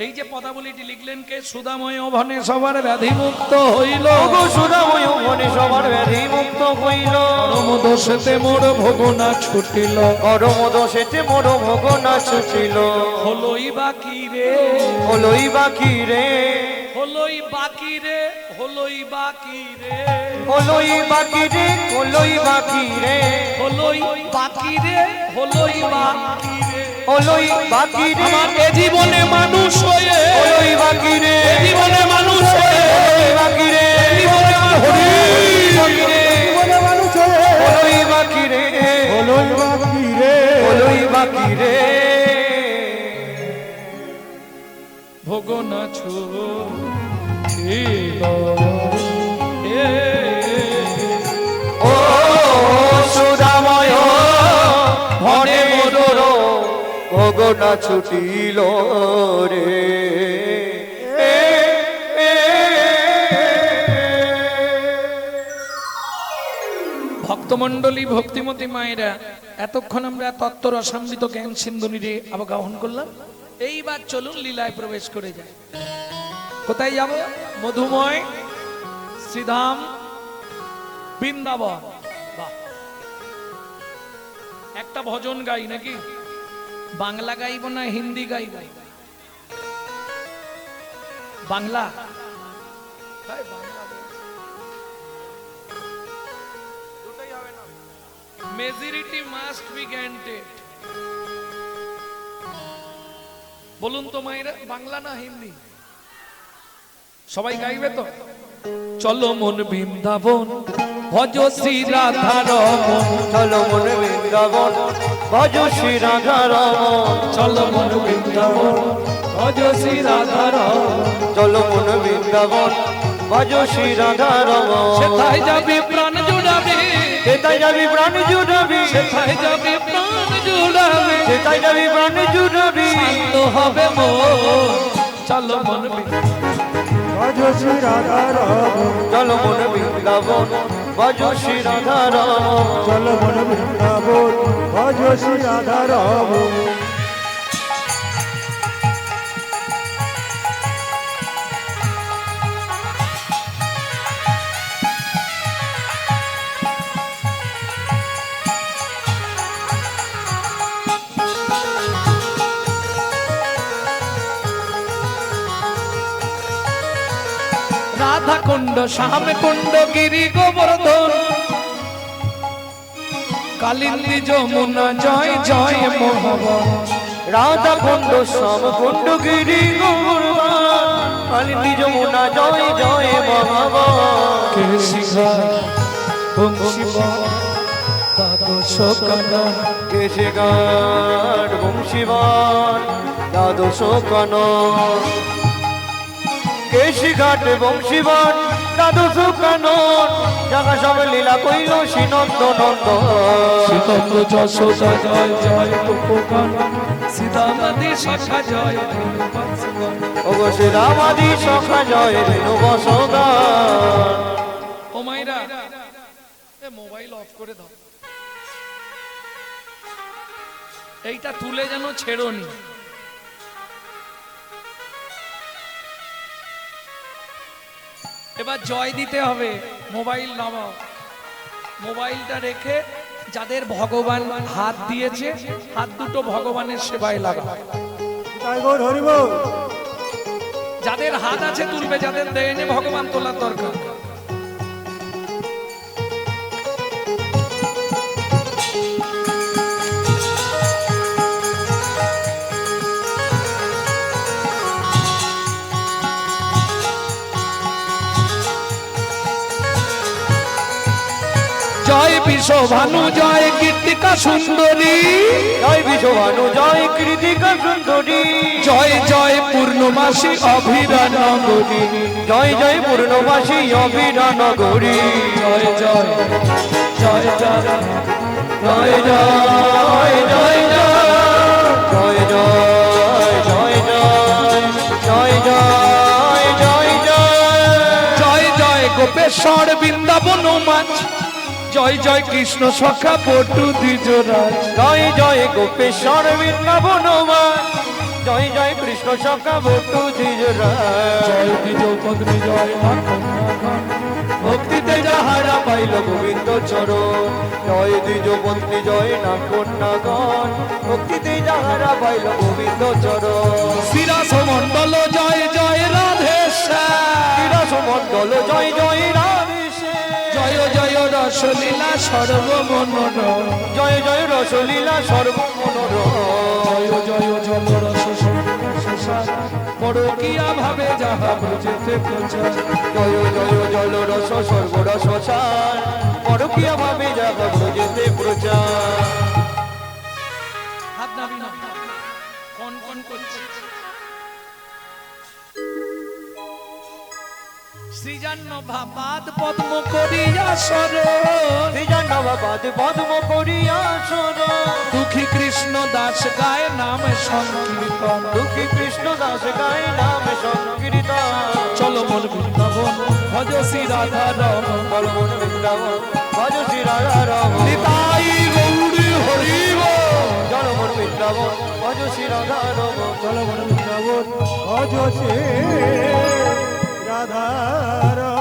এই যে পদাবলীটি লিখলেন কে? সুধাময় ভনে সবার ব্যাধি মুক্ত হইল,
ওগো সুধাময় ভনে সবার ব্যাধি মুক্ত হইল,
পরম দোষেতে মোর ভোগ না ছুটিল,
পরম দোষেতে মোর ভোগ না ছুটিল।
হলোই বাকি রে,
হলোই বাকি রে,
হলোই বাকি রে, হলোই বাকি রে,
হলোই বাকি রে, হলোই বাকি রে,
হলোই বাকি রে, হলোই বাকি রে,
হলোই বাকি রে,
আমার এ জীবনে মানুষ হয়ে,
হলোই বাকি রে,
এ জীবনে মানুষ হয়ে,
হলোই বাকি রে,
এ জীবনে
হরি বাকি রে,
জীবনে মানুষ হয়ে
হলোই বাকি রে,
হলোই বাকি রে,
হলোই বাকি রে,
ভোগ না ছুটিল।
ও সুধাময় ভনে মোর ভোগ না ছুটিল রে।
ভক্তমণ্ডলী, ভক্তিমতী মায়েরা, এতক্ষণ আমরা তত্ত্ব রসামৃত জ্ঞান সিন্ধুনিরে অবগাহন করলাম। এইবার চলুন লীলায় প্রবেশ করে যাই। কোথায় যাব? মধুময় শ্রীধাম বৃন্দাবন। বাহ, একটা ভজন গাই নাকি? বাংলা গাইব না হিন্দি গাইব? বাংলা। তাই বাংলা বলছি। Majority must be granted. বলুন তো মায়েরা, বাংলা না হিন্দি? সবাই গাইবে তো? চলো মন বৃন্দাবন, ভজ শ্রী রাধা রমন,
চলো মন বৃন্দাবন, ভজ শ্রী রাধা রমন,
চলো মন বৃন্দাবন, ভজ শ্রী রাধা রমন,
চলো মন বৃন্দাবন, ভজ শ্রী রাধা রমন।
সেথায় যাবে প্রাণ জুড়াবে,
সেটাই যাবি প্রাণ জুড়াবি,
সেথায় যাবে প্রাণ জুড়াবে,
সেটাই যাবি প্রাণ জুড়াবি,
শান্ত হবে মন। চলো মন
ভজ শ্রী রাধা রমন,
চলো মন বৃন্দাবন, ভজ শ্রী রাধা রমন।
চল মন বৃন্দাবন, ভজ শ্রী রাধা রমন।
রাধা কুণ্ড, শ্যাম কুণ্ড, গিরি গোবর্ধন, কালিন্দী যমুনা, জয় জয় মোহবন,
রাধা কুণ্ড, শ্যাম কুণ্ড, গিরি গোবর্ধন, কালিন্দী যমুনা, জয় জয় মহাবন।
কে শিখায় বংশীবন, দ্বাদশ কানন,
কেশে গান বংশীবান, দ্বাদশ কানন, কেশি ঘাট বংশীবান, দ্বাদশ কানন, জাগা সব লীলা কইল শ্রীনন্দ নন্দন।
শ্রীতন্ত্র যশোদা, জয় জয় গোপগান, সীতামাদি শাখা, জয় ধন্যবাদ।
ওগো শ্রীরামাদি সখা, জয় রেণু বসগান।
ও মাইরা, এ মোবাইল অফ করে দাও, এইটা তুলে যেন ছেড়োনি। এবার জয় দিতে হবে, মোবাইল নামাও। মোবাইলটা রেখে যাদের ভগবান হাত দিয়েছে, হাত দুটো ভগবানের সেবায় লাগাও।
তাই গৌর হরি বল।
যাদের হাত আছে তুলবে, যাদের দেয়নি ভগবান তোলার দরকার। জয় বিশ্বভানু, জয় কীর্তিকা সুন্দরী,
জয় বিশ্বভানু, জয় কৃতিকা সুন্দরী,
জয় জয় পূর্ণমাসী অভিরা নগরী,
জয় জয় পূর্ণবাসী অভিরা নগরী,
জয় জয় জয় জয়
জয় জয় জয় জয় জয় জয় জয় জয় জয় জয় জয় জয়
জয় জয় গোপেশ্বর বৃন্দাবন মাঝ জয় জয় কৃষ্ণ সখা পটু দ্বিজরাজ
জয় জয় গোপেশ্বর বৃন্দাবন মাঝ জয় জয় কৃষ্ণ সখা বটু দ্বিজরাজ
জয় দ্বিজ পত্নী জয় মাখন মাখন
ভক্তিতে যাহারা পাইল গোবিন্দ চরণ জয় দ্বিজ পত্নী জয় না কন্যাগণ ভক্তিতে যাহারা পাইল গোবিন্দ চরণ
শিরাস মণ্ডল জয় জয় রাধেশ্যাম
বিরাস মণ্ডল জয় জয় রাধেশে
জয় জয় রসলীলা সর্বমনোর
জয় জয় রসলীলা সর্বমনোর
জয় জয় জল রস পরকিয়া ভাবে যাহা বুঝেতে প্রচার
জয় জয় জল রস সর্বরস সার পরকীয়া ভাবে যাবা ব্রজেতে প্রচার
হাত নাবি না কোন কোন করছে সৃজান্ন ভাবাদ পদ্ম করিয়া সরণ
শ্রীজানবাদ পদ্ম করিয়া সর
দুঃখী কৃষ্ণ দাস গায় নাম সংকীর্তন
দুঃখী কৃষ্ণ দাস গায় নাম সংকীর্তন
চলো মন বৃন্দাবন ভজ শ্রী রাধা রম
বলবন বৃন্দাবন ভজ শ্রী রাধা রম
নিতাই গৌরী হরিব
জলমন বৃন্দাবন ভজ শ্রী রাধা রম
জলমন বৃন্দাবন ভজ শ্রী রাধা রাম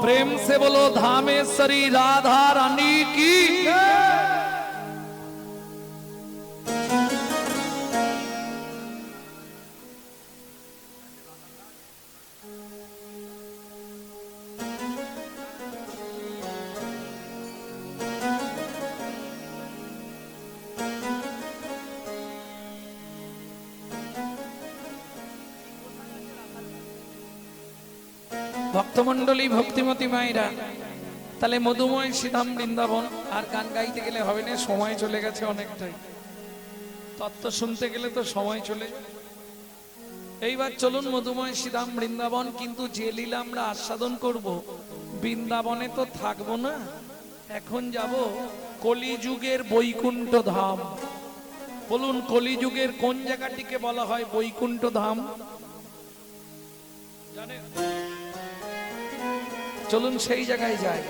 प्रेम से बोलो धामेश्वरी राधा रानी की ভক্তমণ্ডলী ভক্তিমতী মায়েরা তাহলে মধুময় শ্রীধাম বৃন্দাবন আর গান গাইতে গেলে হবে না সময় চলে গেছে অনেকটাই তত্ত্ব শুনতে গেলে তো সময় চলে যায়। এইবার চলুন মধুময় শ্রীধাম বৃন্দাবন কিন্তু যে লীলা আমরা আস্বাদন করব বৃন্দাবনে তো থাকবো না এখন যাব কলিযুগের বৈকুণ্ঠ ধাম বলুন কলিযুগের কোন জায়গাটিকে বলা হয় বৈকুণ্ঠ ধাম জানেন চলুন সেই জায়গায় যাই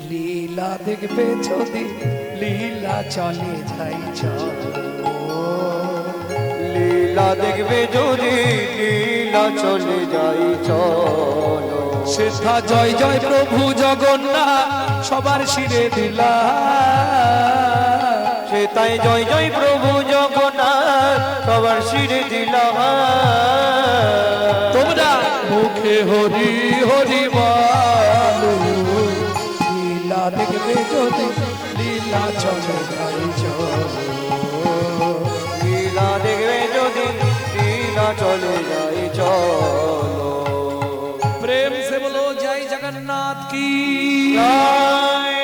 লীলা দেখবে যদি লীলা চলে যাই চলো
লীলা দেখবে যদি লীলা চলে যাই চলো
সেথা জয় জয় প্রভু জগন্নাথ সবার শিরে দিলা
সে তাই জয় জয় প্রভু জগন্নাথ সবার শিরে দিলাম
তোমরা মুখে হরি হরি বলো লীলা দেখবে যদি লীলা চলে যাই চলো
লীলা দেখবে যদি লীলা চলে যাই চলো
प्रेम से बोलो जय जगन्नाथ की
জয়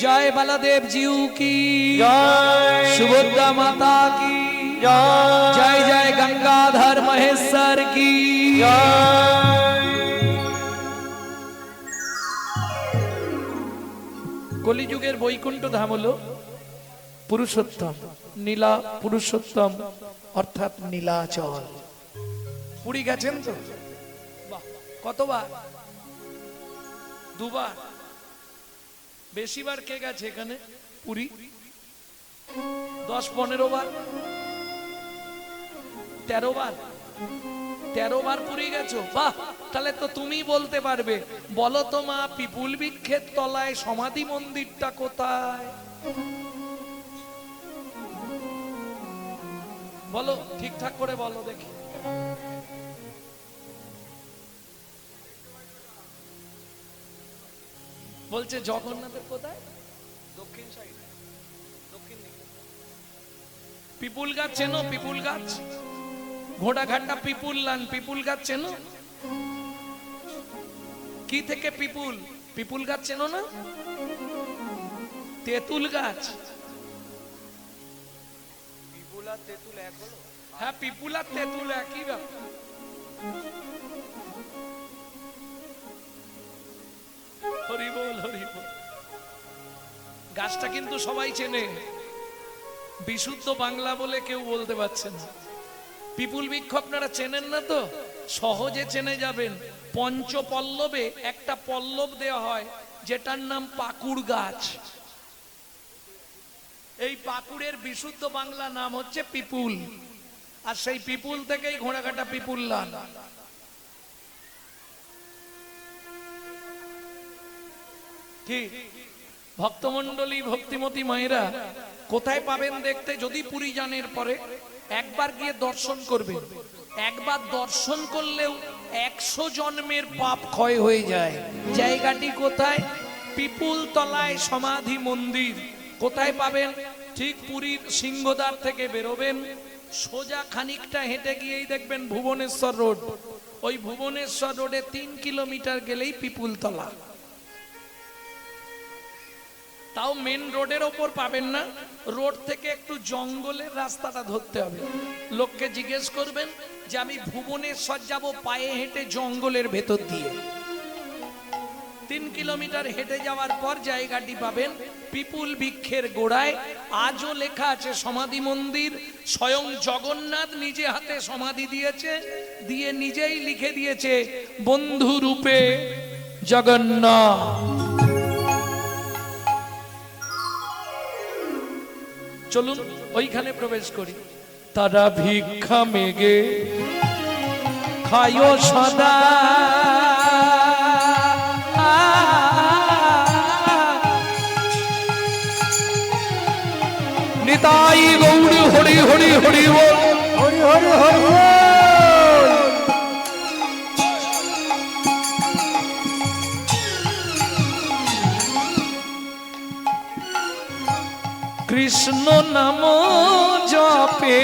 जय बलदेव जीव की
জয়
सुभद्रा माता की
জয়
जय जय गंगाधर महेश्वर की
জয়
কলিযুগের বৈকুণ্ঠ ধাম হলো পুরুষোত্তম নীলা পুরুষোত্তম অর্থাৎ নীলাচল পুরী গেছেন তো বাহ, কতবার দুবার বেশিবার কে গেছে এখানে পুরী 10-15 বার 13 বার 13 বার পুরী গেছো বাহ তাহলে তো তুমি বলতে পারবে বলো তো মা পিপুল বৃক্ষের তলায় সমাধি মন্দিরটা কোথায় বলো ঠিকঠাক করে বলো দেখি বলছে জগন্নাথের কোথায় দক্ষিণ সাইডে দক্ষিণ দিকে পিপুল গাছ চেনো পিপুল গাছ ঘোড়াঘাটটা পিপুল লান পিপুল গাছ চেনো কি থেকে পিপুল পিপুল গাছ চেনো না তেঁতুল গাছ
পিপুল আর তেঁতুল এক হলো
হ্যাঁ পিপুল আর তেঁতুল একই ব্যাপার হরি বল হরি বল গাছটা কিন্তু সবাই চেনে বিশুদ্ধ বাংলা বলে কেউ বলতে পারছে না। পিপুল বৃক্ষ আপনারা চেনেন না তো, সহজে চেনে যাবেন। পঞ্চপল্লবে একটা পল্লব দেওয়া হয় যেটার নাম পাকুড় গাছ। এই পাকুড়ের বিশুদ্ধ বাংলা নাম হচ্ছে পিপুল, আর সেই পিপুল থেকেই ঘোড়াঘাটা পিপুল লাল। কি ভক্তমন্ডলী, ভক্তিমতী মায়েরা, কোথায় পাবেন দেখতে? যদি পুরী যানের পরে একবার গিয়ে দর্শন করবেন। একবার দর্শন করলেও 100 জন্মের পাপ ক্ষয় হয়ে যায়। জায়গাটি কোথায়? পিপুল তলায় সমাধি মন্দির। কোথায় পাবেন? ঠিক পুরীর সিংহদ্বার থেকে বেরোবেন, সোজা খানিকটা হেঁটে গিয়েই দেখবেন ভুবনেশ্বর রোড। ওই ভুবনেশ্বর রোডে 3 কিলোমিটার গেলেই পিপুল তলা। তাও মেন রোডের ওপর পাবেন না, রোড থেকে একটু জঙ্গলের রাস্তাটা ধরতে হবে। লোককে জিজ্ঞেস করবেন যে আমি ভুবনেশ্বর যাব পায়ে হেঁটে জঙ্গলের ভেতর দিয়ে। 3 কিলোমিটার হেঁটে যাওয়ার পর জায়গাটি পাবেন পিপুল বৃক্ষের গোড়ায়। আজও লেখা আছে সমাধি মন্দির। স্বয়ং জগন্নাথ নিজে হাতে সমাধি দিয়েছে, দিয়ে নিজেই লিখে দিয়েছে বন্ধু রূপে জগন্নাথ। চলুন ওইখানে প্রবেশ করি। তারা ভিক্ষা মেগে খায় সদা, নিতাই গৌর হরি হরি হরি বল,
হরি হরি হরি বল।
কৃষ্ণ নাম জপে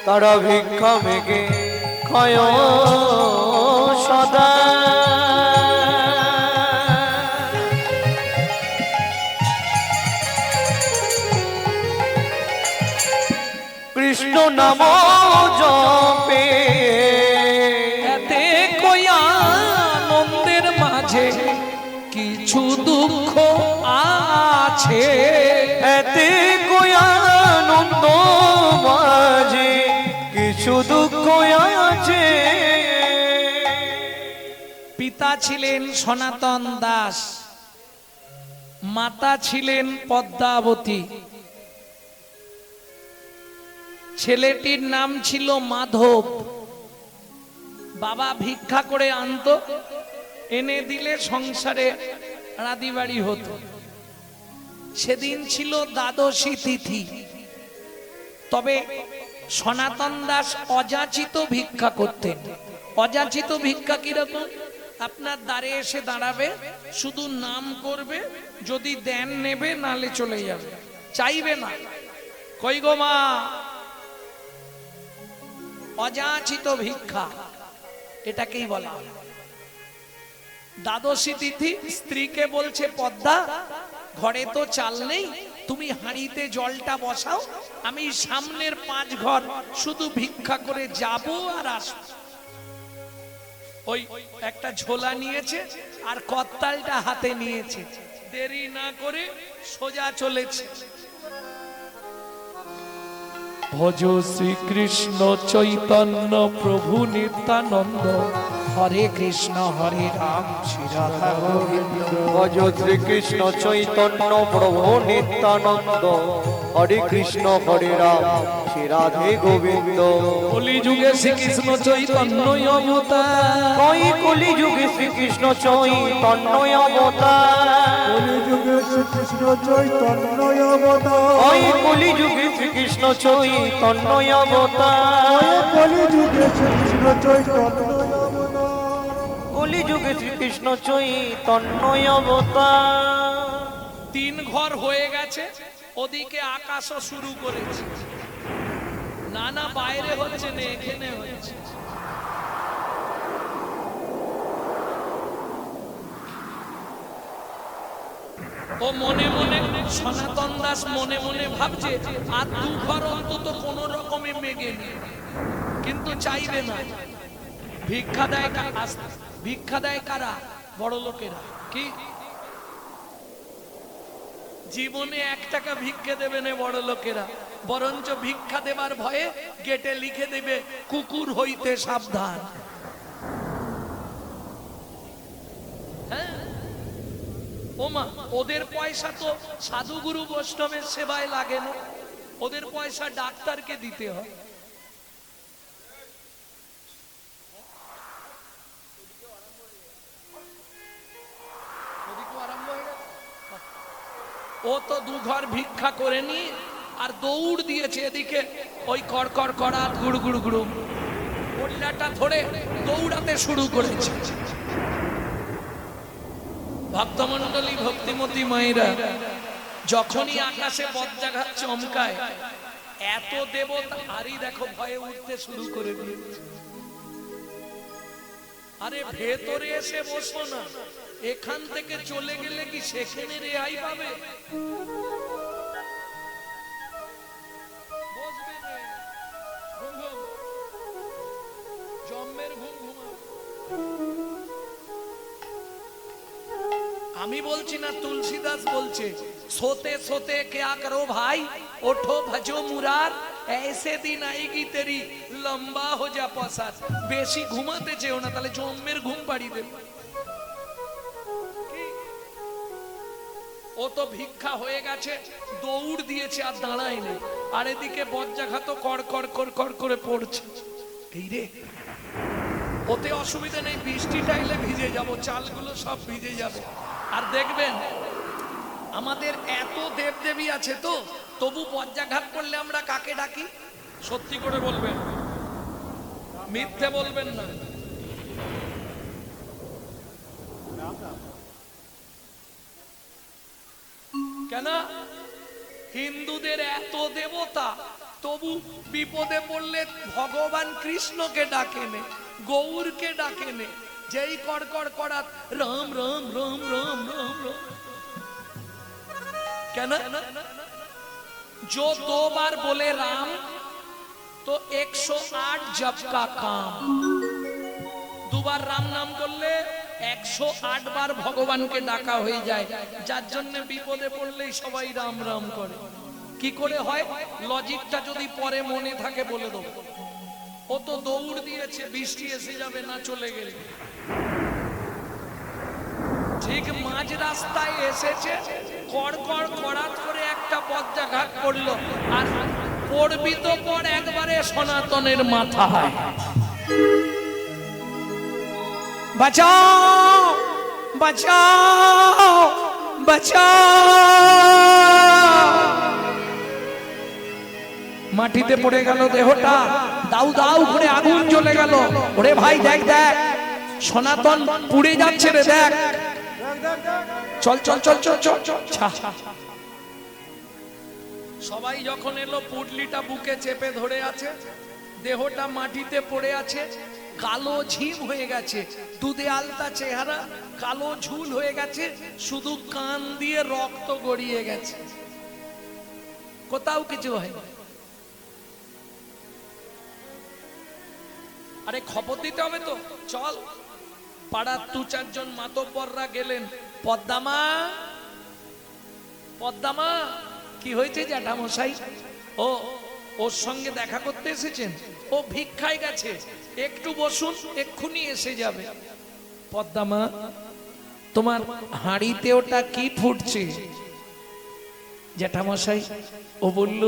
তারা ভিক্ষা মেগে খায় সদা, কৃষ্ণ নাম জপে
এতে কই আনন্দের মাঝে কিছু দুঃখ আছে,
এতে কই আনন্দ মাঝে কিছু দুঃখ আছে।
পিতা ছিলেন সনাতন দাস, মাতা ছিলেন পদ্মাবতী। ছেলেটির নাম ছিল মাধব। বাবা ভিক্ষা করে আনতো, এনে দিলে সংসারে রাদিবাড়ি হতো। সেদিন ছিল দ্বাদশী তিথি। তবে সনাতন দাস অযাচিত ভিক্ষা করতেন। অযাচিত ভিক্ষা কিরকম? আপনার দ্বারে এসে দাঁড়াবে, শুধু নাম করবে, যদি দেন নেবে, নালে চলে যাবে, চাইবে না। কই গো মা? অযাচিত ভিক্ষা, এটাকেই বলা হয়। দ্বাদশী তিথি স্ত্রীকে বলছে, পদ্মা ঘরে তো চাল নেই, তুমি হাঁড়িতে জলটা বসাও, আমি সামনের 5 ঘর শুধু ভিক্ষা করে যাব আর আসব। ওই একটা ঝোলা নিয়েছে আর কর্তালটা হাতে নিয়েছে, দেরি না করে সোজা চলেছে। ভজ শ্রীকৃষ্ণ চৈতন্য প্রভু নিত্যানন্দ, হরে কৃষ্ণ হরে রাম শ্রী রাধা গোবিন্দ।
ভজ শ্রীকৃষ্ণ চৈতন্য প্রভু নিত্যানন্দ, হরে কৃষ্ণ হরে রাম শ্রী রাধে গোবিন্দ।
কলি যুগে শ্রীকৃষ্ণ চৈতন্য অবতার,
কই কলি যুগে শ্রীকৃষ্ণ চৈতন্য অবতার,
কলি যুগে শ্রীকৃষ্ণ চৈতন্য অবতার,
কই কলি যুগে শ্রীকৃষ্ণ চৈতন্য অবতার,
কলি যুগে শ্রীকৃষ্ণ চৈতন্য অবতার,
কলি যুগে শ্রীকৃষ্ণ চৈতন্য অবতার।
3 ঘর হয়ে গেছে, ওদিকে আকাশও শুরু করেছে। না না, বাইরে হচ্ছে না, এখানে হচ্ছে। ও মনে মনে, সনাতন দাস মনে মনে ভাবছে, আর 2 ঘর অন্তত কোন রকমে মেগে নেই, কিন্তু চাইবে না। ভিক্ষা দেয় ভিক্ষা দেয় কারা? বড় লোকেরা। কি জীবনে 1 টাকা ভিক্ষে দেবে না বড় লোকেরা, বরঞ্চ ভিক্ষা দেবার ভয়ে গেটে লিখে দেবে কুকুর হইতে সাবধান। হ্যাঁ, ওমা, ওদের পয়সা তো সাধুগুরু বৈষ্ণবের সেবায় লাগে না, ওদের পয়সা ডাক্তারকে দিতে হয়। ও তো 2 ঘর ভিক্ষা করে নি আর দৌড় দিয়েছে এদিকে, ওই কড়কর কড়াত গুড় গুড় গুড়ুম ওল্লাটা ধরে দৌড়াতে শুরু করেছে। ভক্তমণ্ডলী, ভক্তিমতী মায়েরা, যখনই আকাশে বজ্রাঘাত চমকায়, এত দেবতা আরই দেখো ভয়ে উঠতে শুরু করে দিয়েছে। আরে ভেতরে এসে বসো না, এখান থেকে চলে গেলে কি সেখানে রেহাই পাবে? বসবে না, ঘুম ঘুম, জম্মের ঘুম ঘুমা। আমি বলছি না, তুলসীদাস বলছে, সোতে সোতে क्या करो भाई, ওঠো ভজো মুরার, ऐसे दिन आएगी तेरी लंबा हो जा पसार। বেশি ঘুমাতে চেও না, তাহলে জম্মের ঘুম পাড়িয়ে দেবে। ও তো ভিক্ষা হয়ে গেছে, দৌড় দিয়েছে আর দাঁড়ায়নি, আর এদিকে বজ্রাঘাত কড় কড় কড় কড় করে পড়ছে। এই রে, ওতে অসুবিধা নেই, বৃষ্টিটা এলে ভিজে যাব, চালগুলো সব ভিজে যাবে। আর দেখবেন আমাদের এত দেবদেবী আছে তো, তবু বজ্রাঘাত করলে আমরা কাকে ডাকি? সত্যি করে বলবেন, মিথ্যে বলবেন না। কেন? হিন্দুদের এত দেবতা, তবু বিপদে পড়লে ভগবান কৃষ্ণকে ডাকেনে, গৌরকে ডাকেনে। যেই কড়কড় করাত রাম রাম রাম রাম রাম রাম। কেন? जो 2 बार बोले राम तो 108 जप का काम। 2 बार राम नाम করলে 108 বার ভগবানকে ডাকা হয়ে যায়, যার জন্য বিপদে পড়লেই সবাই রাম রাম করে। কি করে হয়? লজিকটা যদি পরে মনে থাকে বলে দেব। ও তো দৌড় দিয়েছে, বৃষ্টি এসে যাবে না চলে গেলে। ঠিক মাঝ রাস্তায় এসেছে, কড়কড় কড়াত করে একটা বজ্রাঘাত পড়লো, আর পড়বি তো পর একবারে সনাতনের মাথায়। বাঁচাও বাঁচাও বাঁচাও। মাটিতে পড়ে গেল দেহটা, দাউ দাউ করে আগুন জ্বলে গেল। ওরে ভাই দেখ দেখ, সনাতন পুড়ে যাচ্ছে রে, দেখ। চল চল চল চল চল চল। সবাই যখন এলো, পুটলিটা বুকে চেপে ধরে আছে, দেহটা মাটিতে পড়ে আছে, কালো ঝিম হয়ে গেছে, দুধে আলতা চেহারা, কালো ঝুল হয়ে গেছে, শুধু কান দিয়ে রক্ত গড়িয়ে গেছে, কোথাও কিছু হয়। আরে খবর দিতে হবে তো, চল। পাড়ার 2-4 জন মাতব্বররা গেলেন। পদ্মামা, পদ্মামা, কি হয়েছে জ্যাঠামশাই? ও ওর সঙ্গে দেখা করতে এসেছেন? ও ভিক্ষায় গেছে, একটু বসুন, এক্ষুনি এসে যাবে। পদ্মামা, তোমার হাঁড়িতে ওটা কি ফুটছে? জ্যাঠামশাই, ও বলল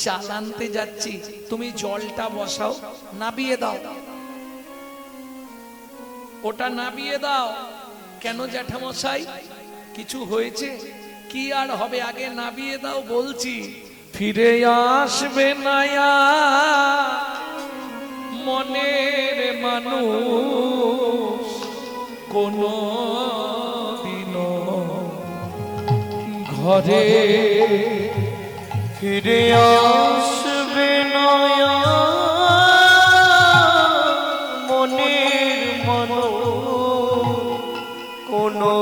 চাল আনতে যাচ্ছি, তুমি জলটা বসাও, নাবিয়ে দাও। ওটা নাবিয়ে দাও। কেন জ্যাঠামশাই, কিছু হয়েছে? কি আর হবে, আগে নাবিয়ে দাও বলছি। ফিরে আসবে না মনের মানুষ কোনো দিনও ঘরে,
ফিরে আসবে না মনের মানুষ কোনো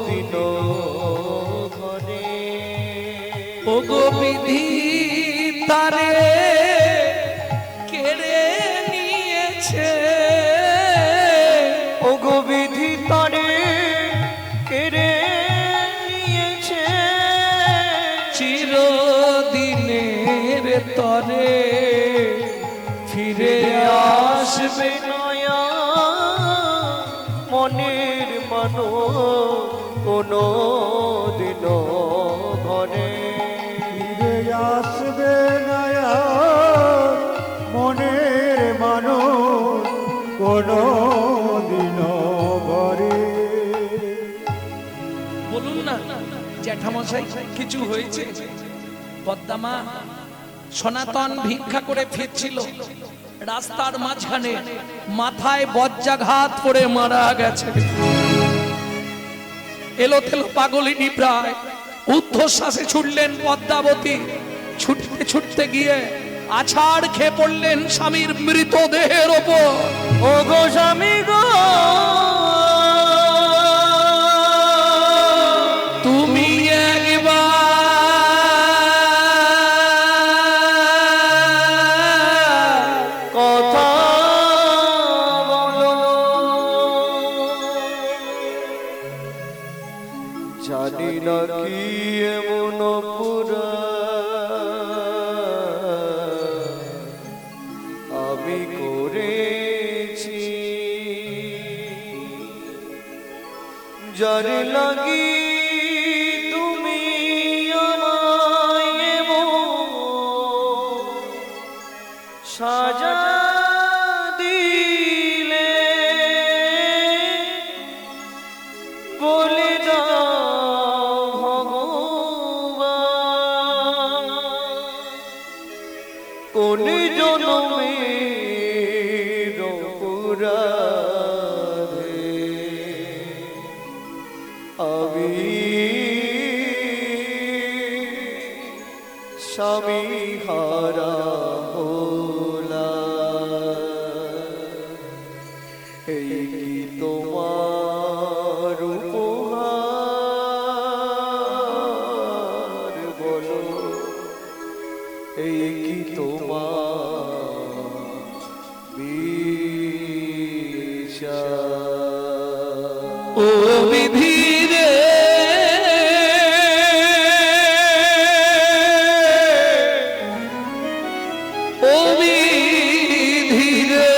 দিনও ঘরে।
ওগো বিধি তারে কেড়ে নিয়েছে,
ওগো বিধি তারে কেড়ে নিয়েছে,
ঘরে ফিরে আসবে
নয়া মনের মানো কোনো দিন ঘরে
ফিরে আসবে না আর মনের মানুষ কোনো দিনও ঘরে।
বলুন না জ্যাঠামশাই কিছু হয়েছে? পদ্মামা সনাতন ভিক্ষা করে ফিরছিল, রাস্তার মাঝখানে মাথায় বজ্রাঘাত পড়ে মারা গেছে। এলো থেলো পাগলিনী প্রায় ঊর্ধ্বশ্বাসে ছুটলেন পদ্মাবতী। ছুটতে ছুটতে গিয়ে আছাড় খেয়ে পড়লেন স্বামীর মৃতদেহের ওপর।
ও গো স্বামী গো
তুমি একবার
কথা বলো, জানি না কি এমন পুরা আমি করেছি, যার লাগি তুমি আমায় এমন সাজা দিলে, বলে দাও ভগবান কোন জনমের অপরাধে আমি স্বামী হারা হলাম। এই কি তোমার উপহার বলো, এই কি তোমার বিচার?
ও বিধি রে ও বিধি রে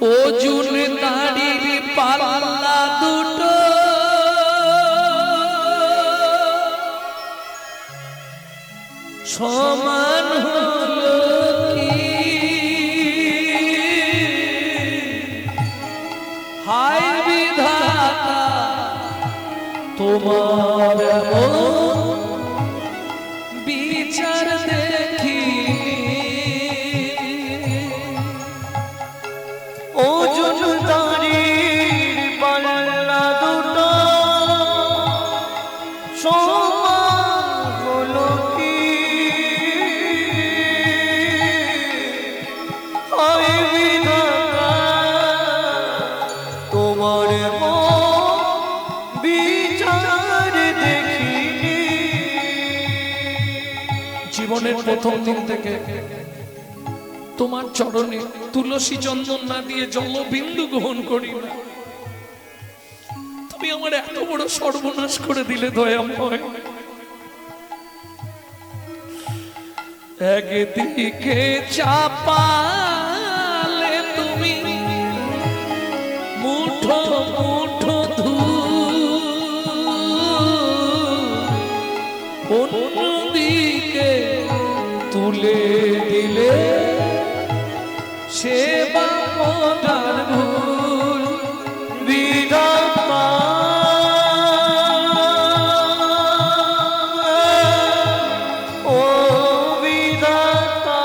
ও জুন দাড়ির পাল্লা দুটো সমান হলো কি? হায় বিধাতা তোমার এমন বিচার দেখি।
ও জুনদারির পাল্লা দুটো সমান হলো কি? হায় বিধাতা তোমার বিচার দেখিনি।
জীবনের প্রথম দিন থেকে তোমার চরণে তুলসী চন্দন না দিয়ে জলবিন্দু গ্রহণ করি না। তুমি আমার এত বড় সর্বনাশ করে দিলে দয়াময়। একদিকে চাপালে তুমি মুঠো মুঠো অন্যদিকে তুলে দিলে সেবা মনার ভুল।
বিধাতা ও বিধাতা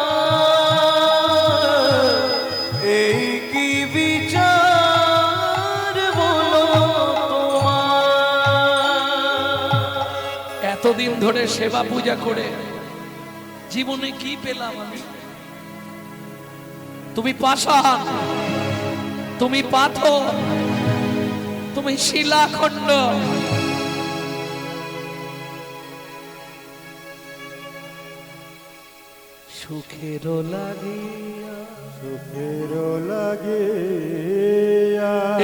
এই কি বিচার বলো তোমার?
এতদিন ধরে সেবা পূজা করে জীবনে কি পেলাম আমি? তুমি পাষাণ, তুমি পাথর, তুমি শিলাখণ্ড। সুখের লাগিয়া
সুখের লাগে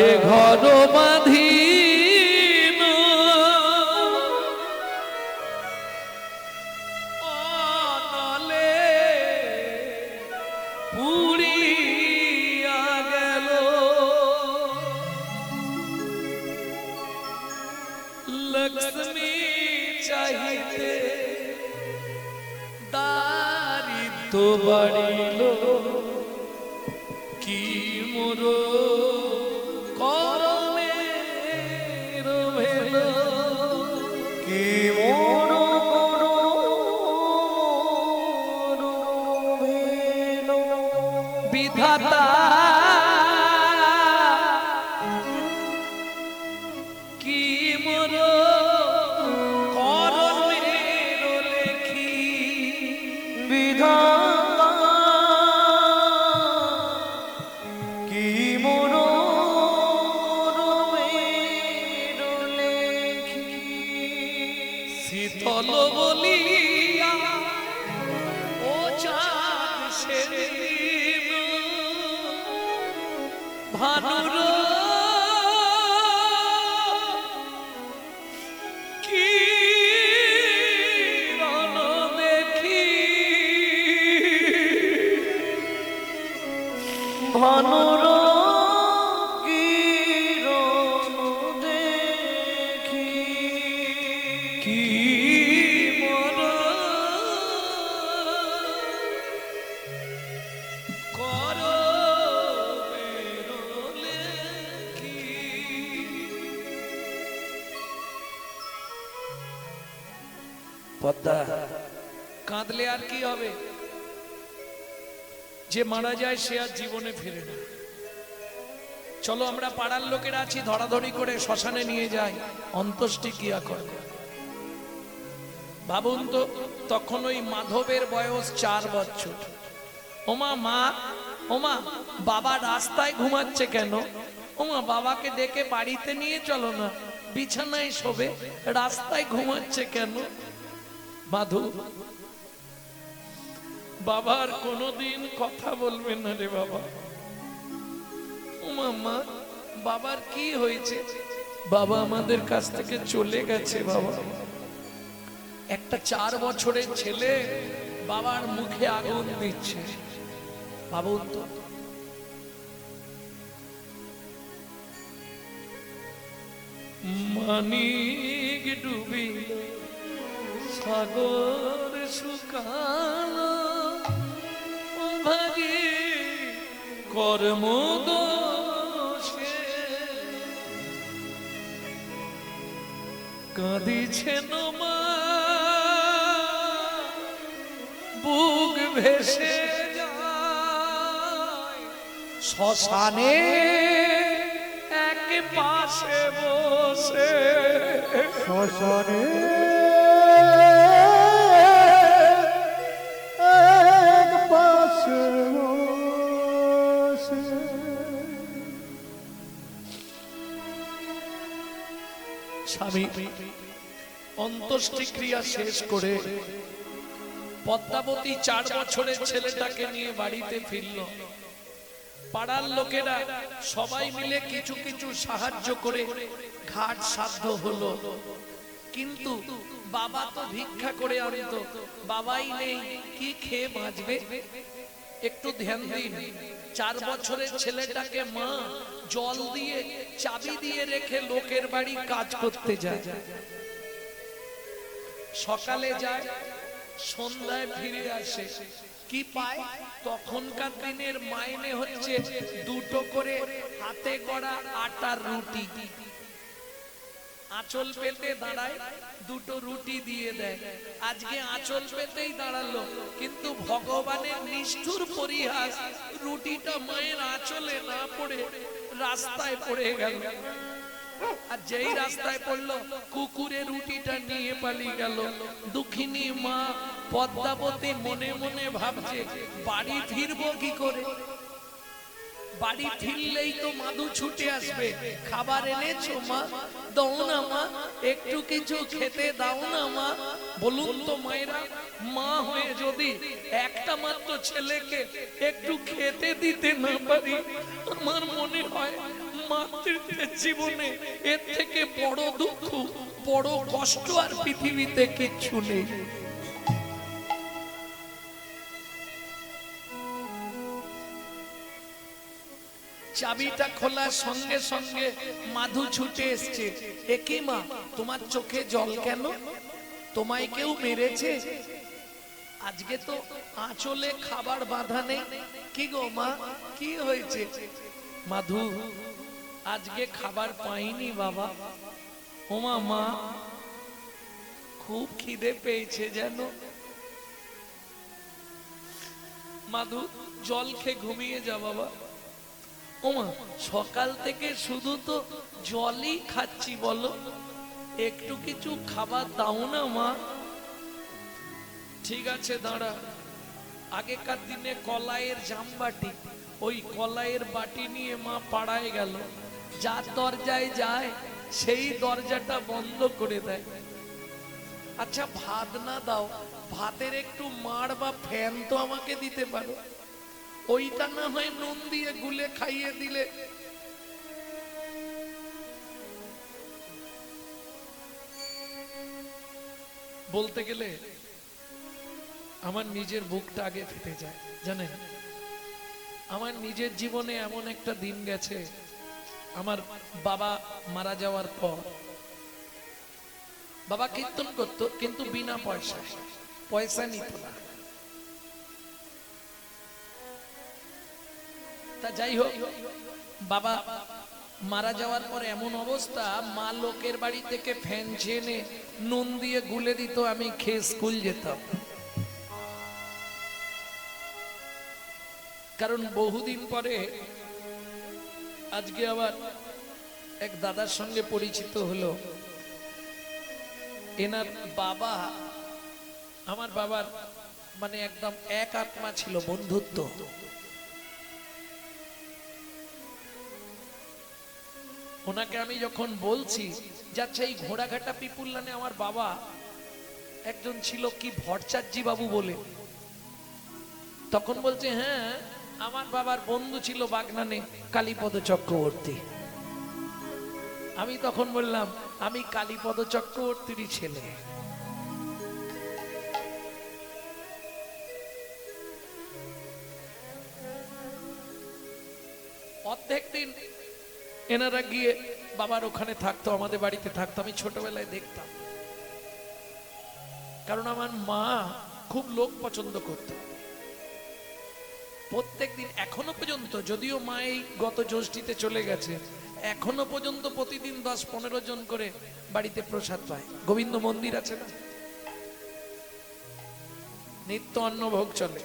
এ ঘর বাঁধিন বাড়িল কি মোর করমের ভেল
কি মন
বিধাতা কি মোর করমের লেখি
বিধাতা কি মন
শীতল বলিয়া ও চাঁদ সেদিন ভানুর কিরণ দেখি
ভানুর কিরণ দেখি
কি মন করমের লেখি। পদ্মা কাঁদলে আর কি হবে? যে মারা যায় সে আর জীবনে ফিরে না। চলো আমরা পাড়ার লোকেরা আছি, ধরাধরি করে শ্মশানে নিয়ে যাই, অন্ত্যেষ্টি ক্রিয়া করে। ভাবুন তো, তখন ওই মাধবের বয়স 4 বছর। ওমা মা, ওমা বাবা রাস্তায় ঘুমাচ্ছে কেন? ওমা বাবাকে ডেকে বাড়িতে নিয়ে চলো না, বিছানায় শোবে, রাস্তায় ঘুমাচ্ছে কেন? মাধু বাবার কোনোদিন কথা বলবে না রে বাবা। ওমা মা, বাবার কি হয়েছে? বাবা আমাদের কাছ থেকে চলে গেছে বাবা। একটা 4 বছরের ছেলে বাবার মুখে আগুন দিচ্ছে। ভাবুন তো, মানিক ডুবিল সাগর শুকালো, ও ভাগে কর্ম দোষে কাঁদিছেন মা, বুক ভেসে যায় শ্মশানে এক পাশে বসে।
শ্মশানে এক পাশে বসে।
স্বামী অন্ত্যেষ্টি ক্রিয়া শেষ করে পদ্মাবতী 4 বছরের ছেলেটাকে নিয়ে বাড়িতে ফিরল। পাড়ার লোকেরা সবাই মিলে কিছু কিছু সাহায্য করে ঘাট সাধ্য হলো, কিন্তু বাবা তো ভিক্ষা করে আনতো, বাবাই নেই, কি খেয়ে বাঁচবে? একটু ধ্যান দিন। 4 বছরের ছেলেটাকে মা জল দিয়ে চাবি দিয়ে রেখে লোকের বাড়ি কাজ করতে যায়। সকালে যায়, সন্ধ্যায় ফিরে আসে, কি পায়? তখনকার দিনের মাইনে হচ্ছে 2টো করে হাতে গড়া আটার রুটি। আঁচল পেতে দাঁড়ায়, 2টো রুটি দিয়ে দেয়। আজকে আঁচল পেতেই দাঁড়ালো, কিন্তু ভগবানের নিষ্ঠুর পরিহাস, রুটিটা মায়ের আঁচলে না পড়ে রাস্তায় পড়ে গেল। আর যেই রাস্তায় পড়লো, কুকুরে রুটিটা নিয়ে পালিয়ে গেল। দুঃখিনী মা পদ্মাবতী মনে মনে ভাবছে, বাড়ি ফিরবো কি করে? বাড়ি ফিরলেই তো মাধু ছুটে আসবে, খাবার এনেছো মা? দাও না মা, একটু কিছু খেতে দাও না মা। বলুন তো মায়েরা, মা হয়ে যদি একটা মাত্র ছেলেকে একটু খেতে দিতে না পারি, আমার মনে হয় মাতৃত্বের জীবনে এর থেকে বড় দুঃখ, বড় কষ্ট আর পৃথিবীতে কিচ্ছু নেই। চাবিটা খোলার সঙ্গে সঙ্গে মাধু ছুটে এসছে। একি মা, তোমার চোখে জল কেন? তোমায় কেউ মেরেছে? আজকে তো আঁচলে খাবার বাঁধা নেই। কি গো মা, কি হয়েছে? মাধু, আজকে খাবার পাইনি বাবা। ওমা মা, খুব খিদে পেয়েছে জানো। মাধু, জল খেয়ে ঘুমিয়ে যা বাবা। ওমা, সকাল থেকে শুধু তো জলই খাচ্ছি, বলো একটু কিছু খাবার দাও না মা। ঠিক আছে দাঁড়া। আগেকার দিনে কলাইয়ের জামবাটি, ওই কলাইয়ের বাটি নিয়ে মা পাড়ায় গেল, যার দরজায় যায় সেই দরজাটা বন্ধ করে দেয়। আচ্ছা ভাত না দাও, ভাতের একটু মাড় বা ফ্যান তো আমাকে দিতে পারো, ওইটা না হয় নুন দিয়ে গুলে খাইয়ে দিলে। বলতে গেলে আমার নিজের বুকটা আগে ফেটে যায় জানেন। আমার নিজের জীবনে এমন একটা দিন গেছে, আমার বাবা মারা যাওয়ার পর, বাবা কীর্তন করত কিন্তু বিনা পয়সায়, পয়সা নিত না। তা যাই হোক, বাবা মারা যাওয়ার পর এমন অবস্থা, মা লোকের বাড়ি থেকে ফ্যান চেনে নুন দিয়ে গুলে দিত, আমি খেয়ে স্কুল যেতাম। কারণ বহুদিন পরে আজকে আবার এক দাদার সঙ্গে পরিচিত হলো। এনার বাবা আমার বাবার মানে একদম এক আত্মা ছিল, বন্ধুত্ব। ওনাকে আমি যখন বলছি যাচ্ছে এই ঘোড়াঘাটা পিপুল্লানে আমার বাবা একজন ছিল কি ভট্টাচার্য বাবু বলে, তখন বলছে হ্যাঁ আমার বাবার বন্ধু ছিল বাগনানে কালীপদ চক্রবর্তী। আমি তখন বললাম আমি কালীপদ চক্রবর্তীর ছেলে। অর্ধেক দিন এনারা গিয়ে বাবার ওখানে থাকতো, আমাদের বাড়িতে থাকতো, আমি ছোটবেলায় দেখতাম। কারণ আমার মা খুব লোক পছন্দ করত। প্রত্যেক দিন এখনো পর্যন্ত, যদিও মা এই গত জ্যৈষ্ঠীতে চলে গেছে, এখনো পর্যন্ত প্রতিদিন 10-15 জন করে বাড়িতে প্রসাদ পায়। গোবিন্দ মন্দির আছে না, নিত্য অন্নভোগ চলে।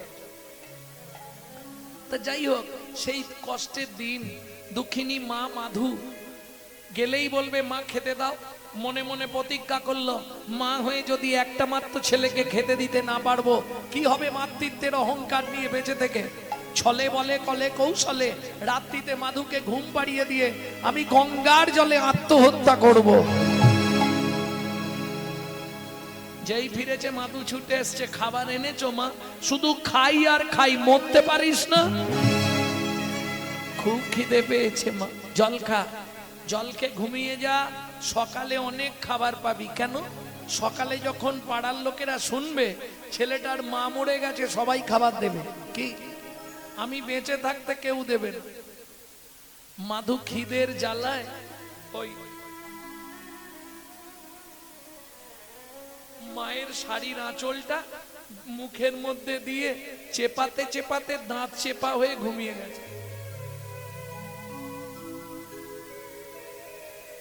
তা যাই হোক, সেই কষ্টের দিন দুঃখিনী মা মাধু গেলেই বলবে মা খেতে দাও। মনে মনে প্রতিজ্ঞা করলো, মা হয়ে যদি একটা মাত্র ছেলেকে খেতে দিতে না পারবো কি হবে মাতৃত্বের অহংকার নিয়ে বেঁচে থেকে। ছলে বলে কলে কৌশলে রাত্রিতে মাধুকে ঘুম পাড়িয়ে দিয়ে আমি গঙ্গার জলে আত্মহত্যা করব। যেই ফিরেছে মাধু ছুটে এসছে, খাবার এনেছো মা? শুধু খাই আর খাই, মরতে পারিস না? খুব খিদে পেয়েছে মা। জল খা, জলকে ঘুমিয়ে যা, সকালে অনেক খাবার পাবি। কেন? সকালে যখন পাড়ার লোকেরা শুনবে ছেলেটার মা মরে গেছে, সবাই খাবার দেবে। কি আমি বেঁচে থাকতে কেউ দেবে না। মাধু খিদের জ্বালায় ওই মায়ের শাড়ির আঁচলটা মুখের মধ্যে দিয়ে চেপাতে চেপাতে দাঁত চেপা হয়ে ঘুমিয়ে গেছে।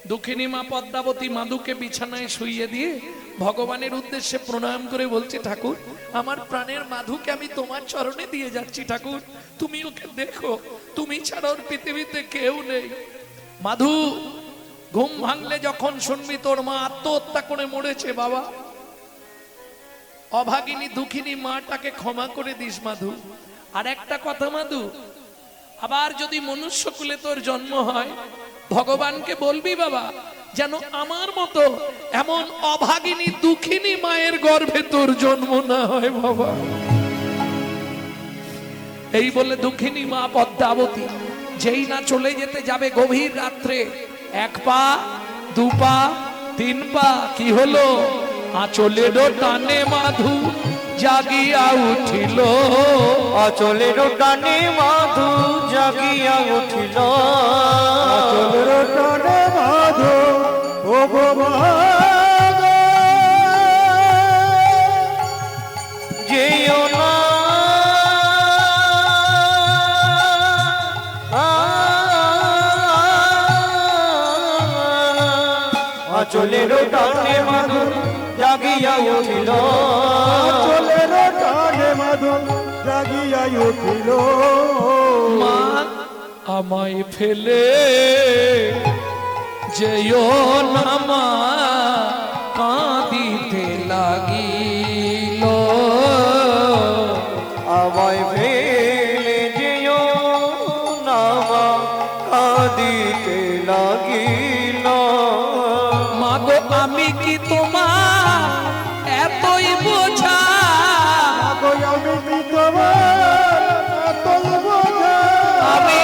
দুঃখিনী মা পদ্মাবতী মাধুকে বিছানায় শুইয়ে দিয়ে ভগবানের উদ্দেশ্যে প্রণাম করে বলছে, ঠাকুর আমার প্রাণের মাধুকে আমি তোমার চরণে দিয়ে যাচ্ছি। ঠাকুর তুমি ওকে দেখো, তুমি ছাড়া ওর পৃথিবীতে কেউ নেই। মাধু ঘুম ভাঙলে যখন শুনবি তোর মা আত্মহত্যা করে মরেছে, বাবা অভাগিনী দুঃখিনী মাটাকে ক্ষমা করে দিস মাধু। আর একটা কথা মাধু, আবার যদি মনুষ্যকুলে তোর জন্ম হয়, ভগবানকে বলবি বাবা যেন আমার মতো এমন অভাগিনী দুঃখিনী মায়ের গর্ভে তোর জন্ম না হয় বাবা। এই বলে দুঃখিনী মা পদ্মাবতী যেই না চলে যেতে যাবে গভীর রাত্রে, 1 পা 2 পা 3 পা কি হলো, আঁচলের টানে মাধু জাগিয়া উঠিল।
আঁচলের টানে মাধু জাগিয়া উঠিল।
আঁচলের টানে মাধু ও ভগবান
যেও চলের টানে মাধু জাগিয়া উঠিল
চলের টানে মাধু জাগিয়া উঠিল
মা আমায় ফেলে যেও না মা কাঁদিতে লাগিল
আমায় ফেলে যেও না মা কাঁদিতে লাগিল
মা গো আমি কি তোমার এতই বোঝা
আমি কি তোমার এতই বোঝা
আমি